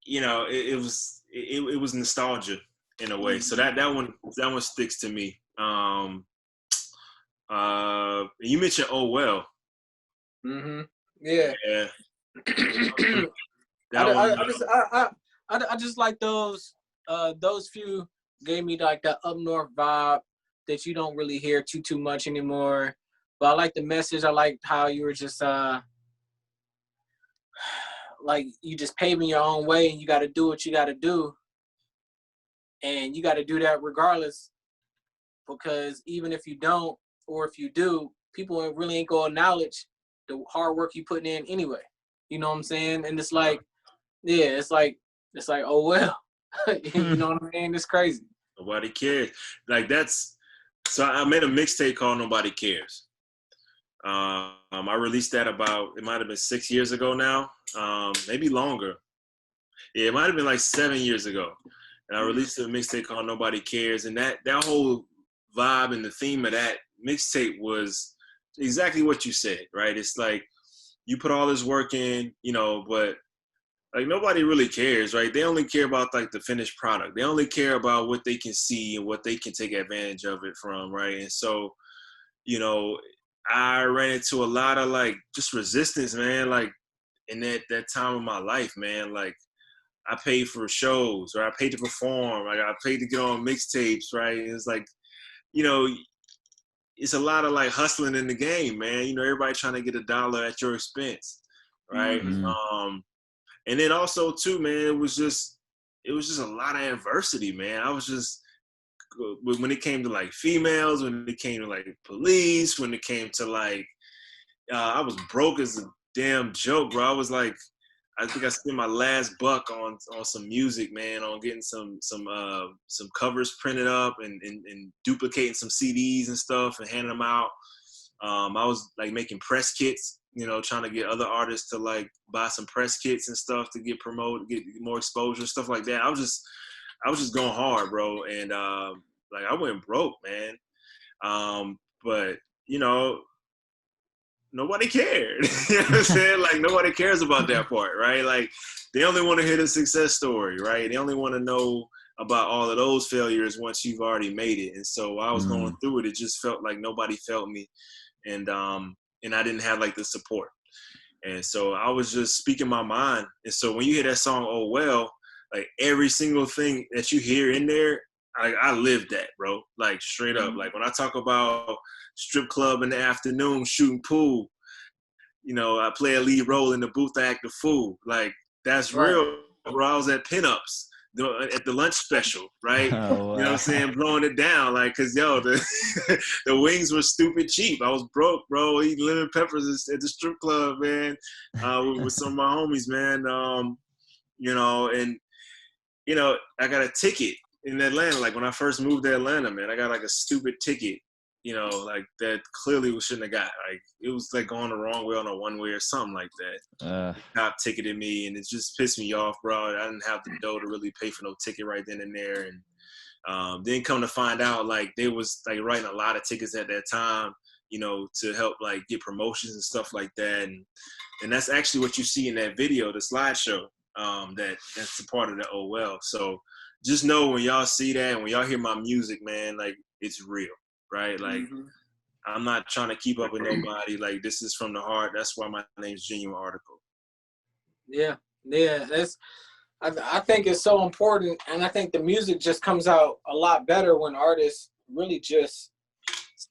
it was nostalgia in a way. So that one sticks to me. You mentioned Oh Well. Mm-hmm. Yeah. I just like those few gave me like that up north vibe that you don't really hear too much anymore. But I like the message. I like how you were just like you just paving your own way, and you got to do what you got to do, and you got to do that regardless, because even if you don't, or if you do, people really ain't gonna acknowledge the hard work you putting in anyway. You know what I'm saying? And it's like, yeah, it's like, oh well, you know what I mean? It's crazy. Nobody cares. Like so I made a mixtape called Nobody Cares. I released that it might have been 6 years ago now, maybe longer. Yeah, it might have been like 7 years ago. And I released a mixtape called Nobody Cares. And that whole vibe and the theme of that mixtape was exactly what you said, right? It's like you put all this work in, but like nobody really cares, right? They only care about like the finished product. They only care about what they can see and what they can take advantage of it from, right? And so, I ran into a lot of like just resistance, man. Like in that time of my life, man. Like I paid for shows, or I paid to perform. Like I paid to get on mixtapes, right? And it's like, it's a lot of like hustling in the game, man. Everybody trying to get $1 at your expense, right? Mm-hmm. And then also too, man, it was just a lot of adversity, man. I was just, when it came to like females, when it came to like police, when it came to like, I was broke as a damn joke, bro. I was like, I think I spent my last buck on some music, man, on getting some covers printed up and duplicating some CDs and stuff and handing them out. I was like making press kits, trying to get other artists to like buy some press kits and stuff to get promoted, get more exposure, stuff like that. I was just going hard, bro. And like I went broke, man. But nobody cared. You know what I'm saying? Like nobody cares about that part, right? Like they only want to hear the success story, right? They only want to know about all of those failures once you've already made it. And so while I was going through it, it just felt like nobody felt me. and I didn't have like the support. And so I was just speaking my mind. And so when you hear that song, Oh Well, like every single thing that you hear in there, I lived that, bro. Like straight up. Like when I talk about strip club in the afternoon, shooting pool, you know, I play a lead role in the booth, I act a fool. Like that's Right. real, bro. I was at pinups at the lunch special, right? Oh, You know what I'm saying? Blowing it down, like, cause yo, the the wings were stupid cheap. I was broke, bro, eating lemon peppers at the strip club, man, with some of my homies, man. You know, and you know, I got a ticket in Atlanta. Like when I first moved to Atlanta, man, I got like a stupid ticket, you know, like that clearly we shouldn't have got. Like it was like going the wrong way on a one way or something like that. Cop ticketed me, and it just pissed me off, bro. I didn't have the dough to really pay for no ticket right then and there. And then come to find out, like they was like writing a lot of tickets at that time, you know, to help like get promotions and stuff like that. And that's actually what you see in that video, the slideshow. That's a part of the Oh Well. So just know when y'all see that, when y'all hear my music, man, like it's real, right? Like I'm not trying to keep up with nobody. Like this is from the heart. That's why my name's Genuine Article. Yeah, that's. I think it's so important, and I think the music just comes out a lot better when artists really just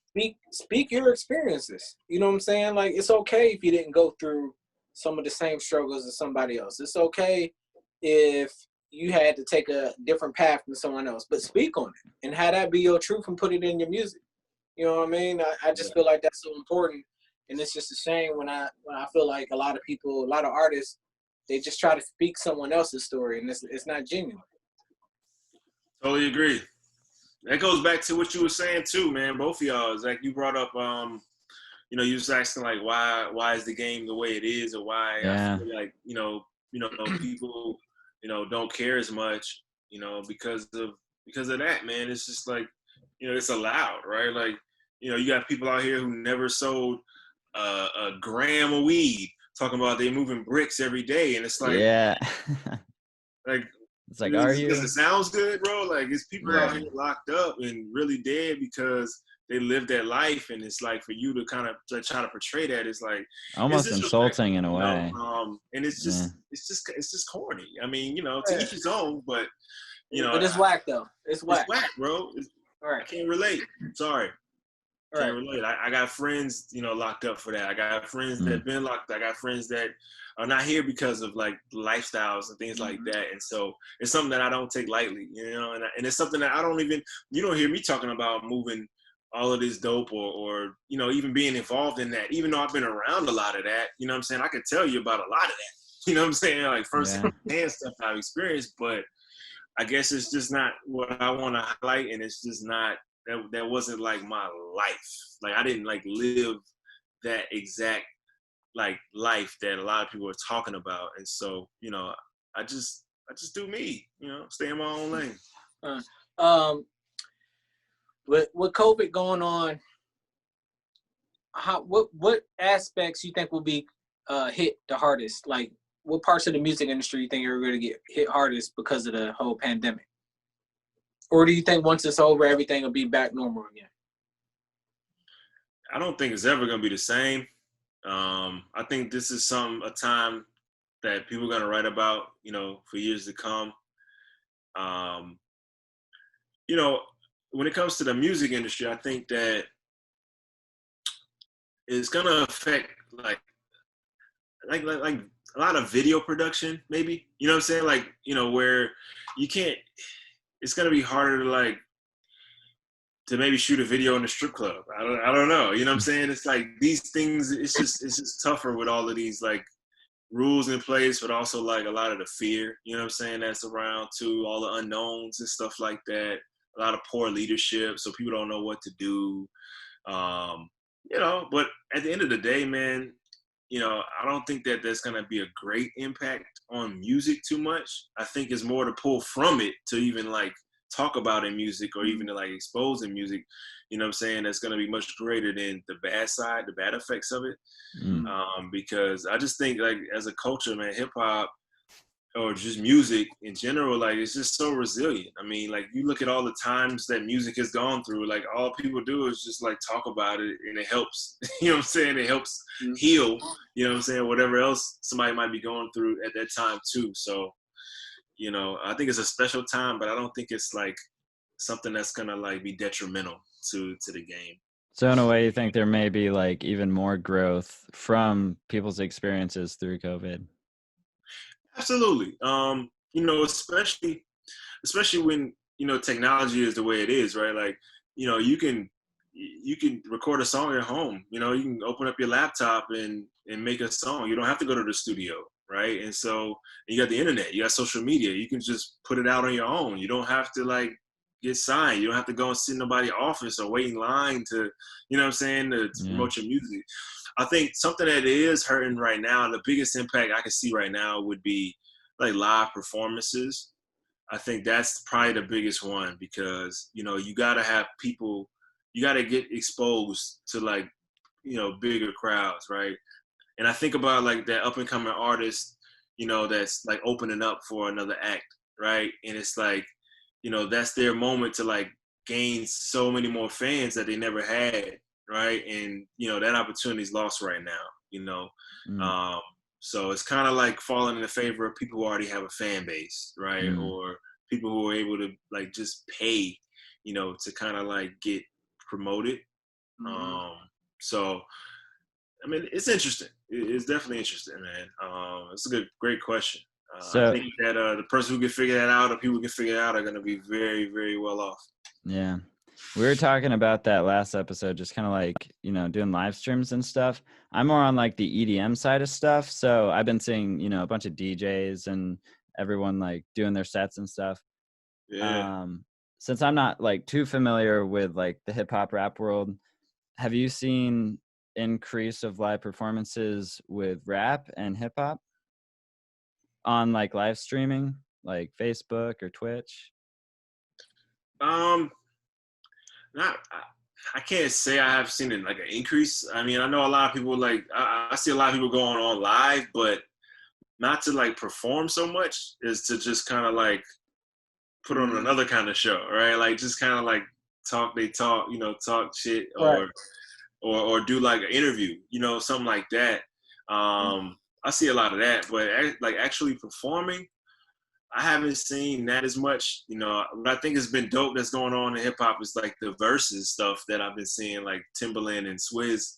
speak your experiences. You know what I'm saying? Like it's okay if you didn't go through some of the same struggles as somebody else. It's okay if you had to take a different path than someone else, but speak on it and have that be your truth and put it in your music. You know what I mean? I just feel like that's so important, and it's just a shame when I feel like a lot of people, a lot of artists, they just try to speak someone else's story, and it's not genuine. Totally agree. That goes back to what you were saying too, man. Both of y'all, is like you brought up, you know, you was asking like why is the game the way it is, or why I feel like you know people you know don't care as much, you know, because of that, man. It's just like, you know, it's allowed, right? Like, you know, you got people out here who never sold a gram of weed talking about they moving bricks every day, and it's like, like it's like, are you? Because it sounds good, bro. Like it's people out here locked up and really dead because they live that life, and it's like for you to kind of try to portray that is like almost insulting in a way. And it's just corny. I mean, you know, to each his own, but you know, but it's whack though. It's whack, bro. I can't relate. Sorry. Can't relate. I got friends, you know, locked up for that. I got friends that have been locked up. I got friends that are not here because of like lifestyles and things like that. And so it's something that I don't take lightly, you know, and it's something that I don't even, you don't hear me talking about moving all of this dope or, you know, even being involved in that, even though I've been around a lot of that, you know what I'm saying? I could tell you about a lot of that, you know what I'm saying? Like first-hand stuff I've experienced, but I guess it's just not what I want to highlight, and it's just not, that wasn't like my life. Like I didn't like live that exact like life that a lot of people are talking about. And so, you know, I just do me, you know, stay in my own lane. With COVID going on, what aspects you think will be hit the hardest? Like what parts of the music industry you think are going to get hit hardest because of the whole pandemic? Or do you think once it's over, everything will be back normal again? I don't think it's ever going to be the same. I think this is a time that people are going to write about, you know, for years to come. You know, when it comes to the music industry, I think that it's going to affect like a lot of video production, maybe, you know what I'm saying? Like, you know, where you can't, it's going to be harder to maybe shoot a video in a strip club. I don't know. You know what I'm saying? It's like these things, it's just tougher with all of these like rules in place, but also like a lot of the fear, you know what I'm saying, that's around too, all the unknowns and stuff like that, a lot of poor leadership, so people don't know what to do. You know, but at the end of the day, man, you know, I don't think that there's going to be a great impact on music too much. I think it's more to pull from it to even like talk about in music or even to like expose in music, you know what I'm saying, that's going to be much greater than the bad side, the bad effects of it. Because I just think like as a culture, man, hip hop, or just music in general, like it's just so resilient. I mean, like you look at all the times that music has gone through, like all people do is just like talk about it, and it helps. You know what I'm saying? It helps heal. You know what I'm saying? Whatever else somebody might be going through at that time too. So, I think it's a special time, but I don't think it's like something that's gonna like be detrimental to the game. So in a way, you think there may be like even more growth from people's experiences through COVID? Absolutely. Especially when technology is the way it is, right? Like, you can record a song at home. You can open up your laptop and make a song. You don't have to go to the studio, right? And so you got the internet, you got social media. You can just put it out on your own. You don't have to like get signed. You don't have to go and sit in nobody's office or wait in line to, to promote your music. I think something that is hurting right now, the biggest impact I can see right now would be like live performances. I think that's probably the biggest one because, you got to have people, you got to get exposed to like, bigger crowds, right? And I think about like that up and coming artist, that's like opening up for another act, right? And it's like, that's their moment to like gain so many more fans that they never had, right? And that opportunity is lost right now. So it's kind of like falling in the favor of people who already have a fan base, right? Or people who are able to like just pay, to kind of like get promoted. So I mean, it's interesting. It's definitely interesting, man. It's a great question. I think that the person who can figure that out, or people who can figure it out, are going to be very, very well off. Yeah. We were talking about that last episode, just kind of like, doing live streams and stuff. I'm more on like the EDM side of stuff. So I've been seeing, a bunch of DJs and everyone like doing their sets and stuff. Yeah. Since I'm not like too familiar with like the hip hop rap world, have you seen increase of live performances with rap and hip hop on like live streaming, like Facebook or Twitch? Not. I can't say I have seen it like an increase. I mean, I know a lot of people like I see a lot of people going on live, but not to like perform so much, is to just kind of like put on another kind of show, right? Like just kind of like talk shit, Right. or do like an interview, something like that. I see a lot of that, but like actually performing, I haven't seen that as much. What I think has been dope that's going on in hip hop is like the verses stuff that I've been seeing, like Timbaland and Swizz.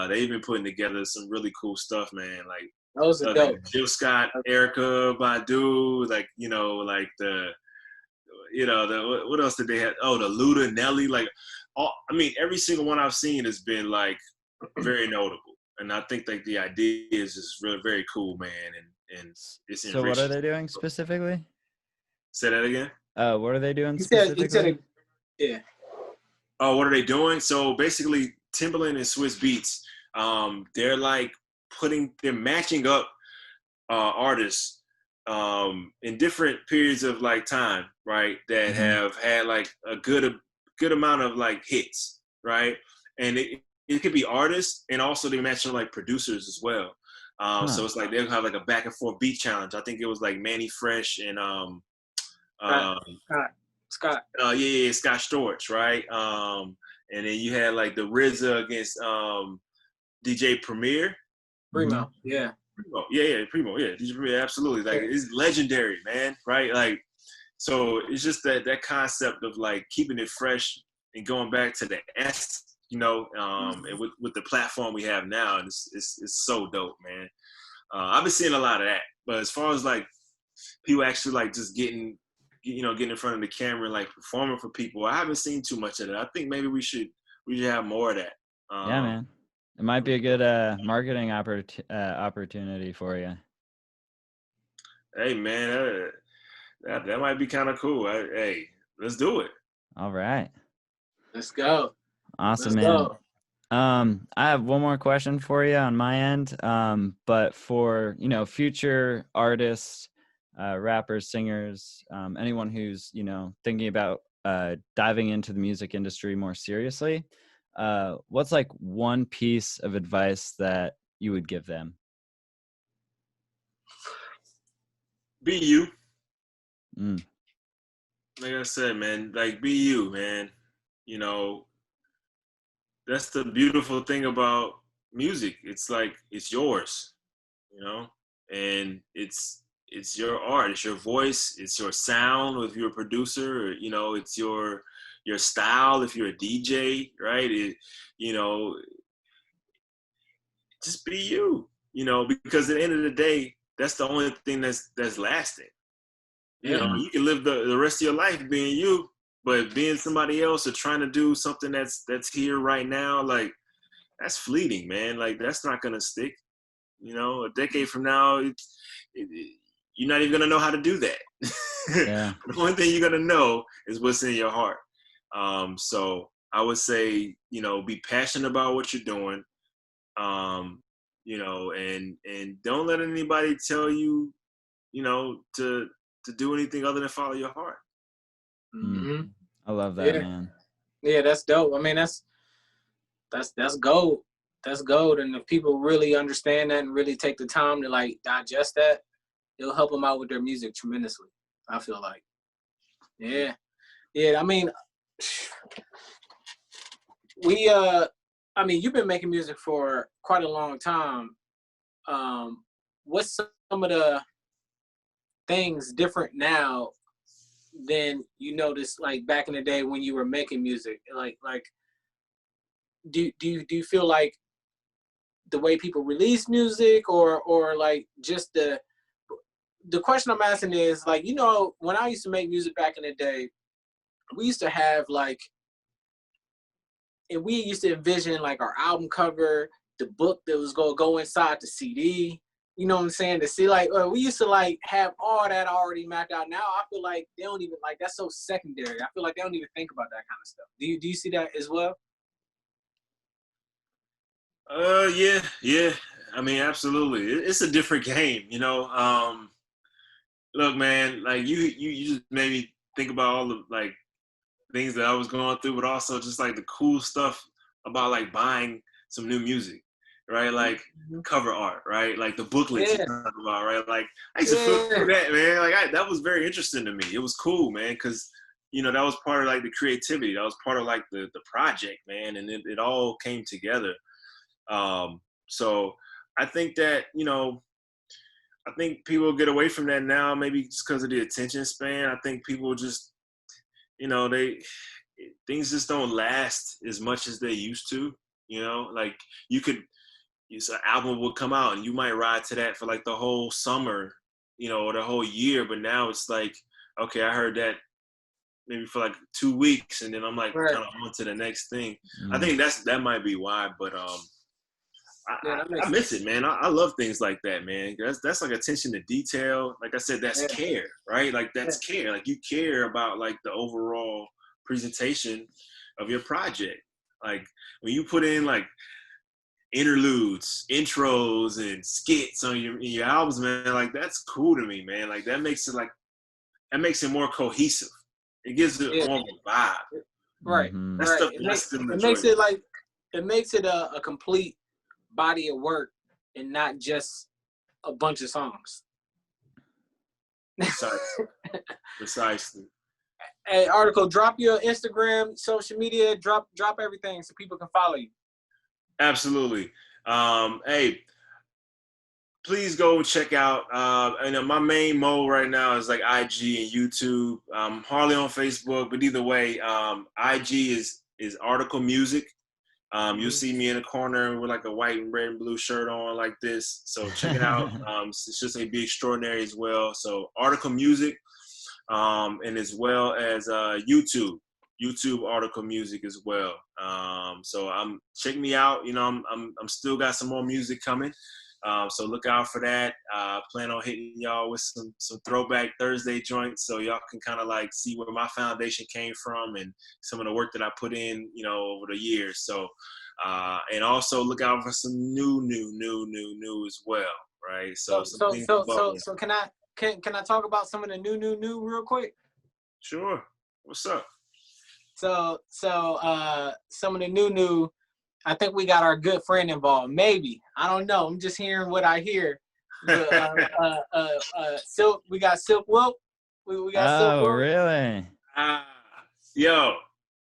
They've been putting together some really cool stuff, man. Like those are dope. Jill Scott, Erykah Badu, like like the what else did they have? Oh, the Luda, Nelly, like every single one I've seen has been like very notable. And I think like the idea is just really very cool, man. And it's So what are they doing specifically? Say that again. What are they doing specifically? Yeah. Oh, what are they doing? So basically, Timbaland and Swizz Beatz, they're matching up artists in different periods of like time, right? That have had like a good amount of like hits, right? And it could be artists, and also they matching like producers as well. So it's like they'll have like a back and forth beat challenge. I think it was like Manny Fresh and Scott. Scott Storch, right? And then you had like the RZA against DJ Premier. Primo, yeah. Primo, DJ Premier, absolutely. Like it's legendary, man, right? Like, so it's just that concept of like keeping it fresh and going back to the S, and with the platform we have now, and it's so dope, man. I've been seeing a lot of that, but as far as like people actually like just getting in front of the camera and like performing for people, I haven't seen too much of that. I think maybe we should have more of that. Yeah, man. It might be a good marketing opportunity for you. Hey, man, that might be kind of cool. Hey, let's do it. All right. Let's go. Awesome, man. I have one more question for you on my end. But for, future artists, rappers, singers, anyone who's, thinking about diving into the music industry more seriously, what's like one piece of advice that you would give them? Be you. Mm. Like I said, man, like be you, man. You know, that's the beautiful thing about music. It's like it's yours, you know, and it's your art, it's your voice, it's your sound if you're a producer, or, you know, it's your style if you're a DJ, right? You know, just be you, you know, because at the end of the day, that's the only thing that's lasting. You know, Yeah. you can live the rest of your life being you, but being somebody else or trying to do something that's here right now, like that's fleeting, man. Like that's not gonna stick. You know, a decade from now, you're not even gonna know how to do that. Yeah. The only thing you're gonna know is what's in your heart. So I would say, you know, be passionate about what you're doing. You know, and don't let anybody tell you, you know, to do anything other than follow your heart. Mm-hmm. I love that, Yeah. man. Yeah, that's dope. I mean, that's gold. That's gold. And if people really understand that and really take the time to like digest that, it'll help them out with their music tremendously. I feel like. Yeah. Yeah. I mean, I mean, you've been making music for quite a long time. What's some of the things different now than you noticed like back in the day when you were making music? Like do you feel like the way people release music or like just the question I'm asking is like, you know, when I used to make music back in the day, we used to have like, and we used to envision like our album cover, the book that was gonna go inside the CD. You know what I'm saying? To see like, we used to like have all that already mapped out. Now I feel like they don't even like that's so secondary. I feel like they don't even think about that kind of stuff. Do you see that as well? Yeah. I mean, absolutely. It's a different game, you know. Look, man, like you just made me think about all the like things that I was going through, but also just like the cool stuff about like buying some new music, right? Like Mm-hmm. cover art, right? Like the booklets you Yeah, talk about, right? Like I used to flip yeah, through that, man. Like that was very interesting to me. It was cool, man, because you know that was part of like the creativity. That was part of like the project, man, and it all came together. So I think that, you know, I think people get away from that now, maybe just because of the attention span. I think people just, you know, things just don't last as much as they used to. You know, like an album will come out and you might ride to that for like the whole summer, you know, or the whole year. But now it's like, okay, I heard that maybe for like 2 weeks, and then I'm like right. kind of on to the next thing. I Mm. think that might be why, but Yeah, that I makes miss sense. it, man. I love things like that, man. That's like attention to detail. Like I said, that's Yeah, care, right? Like yeah, that's care. Like you care about like the overall presentation of your project. Like when you put in like interludes, intros, and skits on in your albums, man. Like that's cool to me, man. Like that makes it more cohesive. It gives it yeah. more of a vibe. Right, Hmm. That right. stuff I still It enjoy. makes it like it makes it a complete body of work and not just a bunch of songs. Precisely. Precisely. Hey, article, drop your Instagram, social media, drop everything so people can follow you. Absolutely. Hey, please go check out. And my main mode right now is like IG and YouTube. Hardly on Facebook, but either way, IG is Article Music. You'll see me in a corner with like a white and red and blue shirt on like this. So check it out. It's just a Be Extraordinary as well. So Article Music, and as well as YouTube Article Music as well. So check me out. You know, I'm still got some more music coming. So look out for that. Plan on hitting y'all with some throwback Thursday joints, so y'all can kind of like see where my foundation came from and some of the work that I put in, you know, over the years. So, and also look out for some new as well, right? So some things bubbling. So can I talk about some of the new real quick? Sure. What's up? So some of the new, I think we got our good friend involved. Maybe, I don't know. I'm just hearing what I hear. Silk. We got Silk Wilk. We got Silk Oh, Wilk. really? Yo,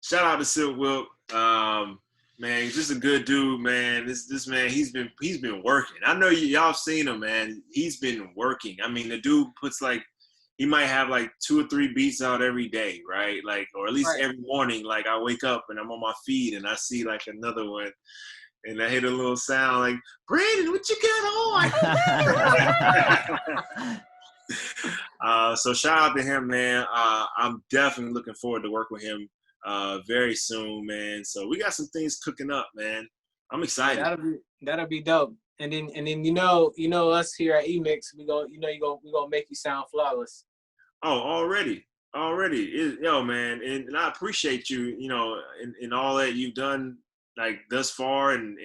shout out to Silk Wilk. Man, he's just a good dude, man. This man, he's been working. I know y'all seen him, man. He's been working. I mean, the dude puts like, he might have like 2 or 3 beats out every day, right? Like, or at least every morning. Like, I wake up and I'm on my feed and I see like another one, and I hit a little sound like, Brandon, what you got on? So shout out to him, man. I'm definitely looking forward to work with him very soon, man. So we got some things cooking up, man. I'm excited. That'll be dope. And then you know us here at eMix, we gonna make you sound flawless. Oh, already. Yo, man, and I appreciate you, you know, in all that you've done like thus far and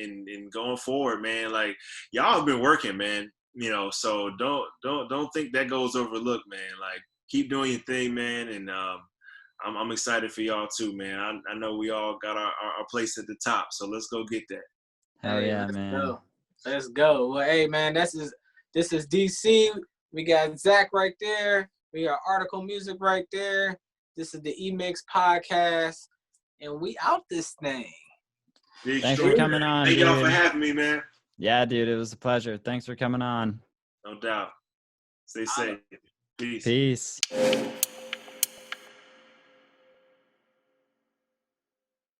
going forward, man. Like, y'all have been working, man. You know, so don't think that goes overlooked, man. Like, keep doing your thing, man. And I'm excited for y'all too, man. I know we all got our place at the top, so let's go get that. Hell yeah, man. Let's go. Well, hey, man, this is DC. We got Zach right there. We got Article Music right there. This is the eMix podcast, and we out this thing. Thanks for coming on. Thank y'all for having me, man. Yeah, dude, it was a pleasure. Thanks for coming on. No doubt. Stay safe. Peace. Peace.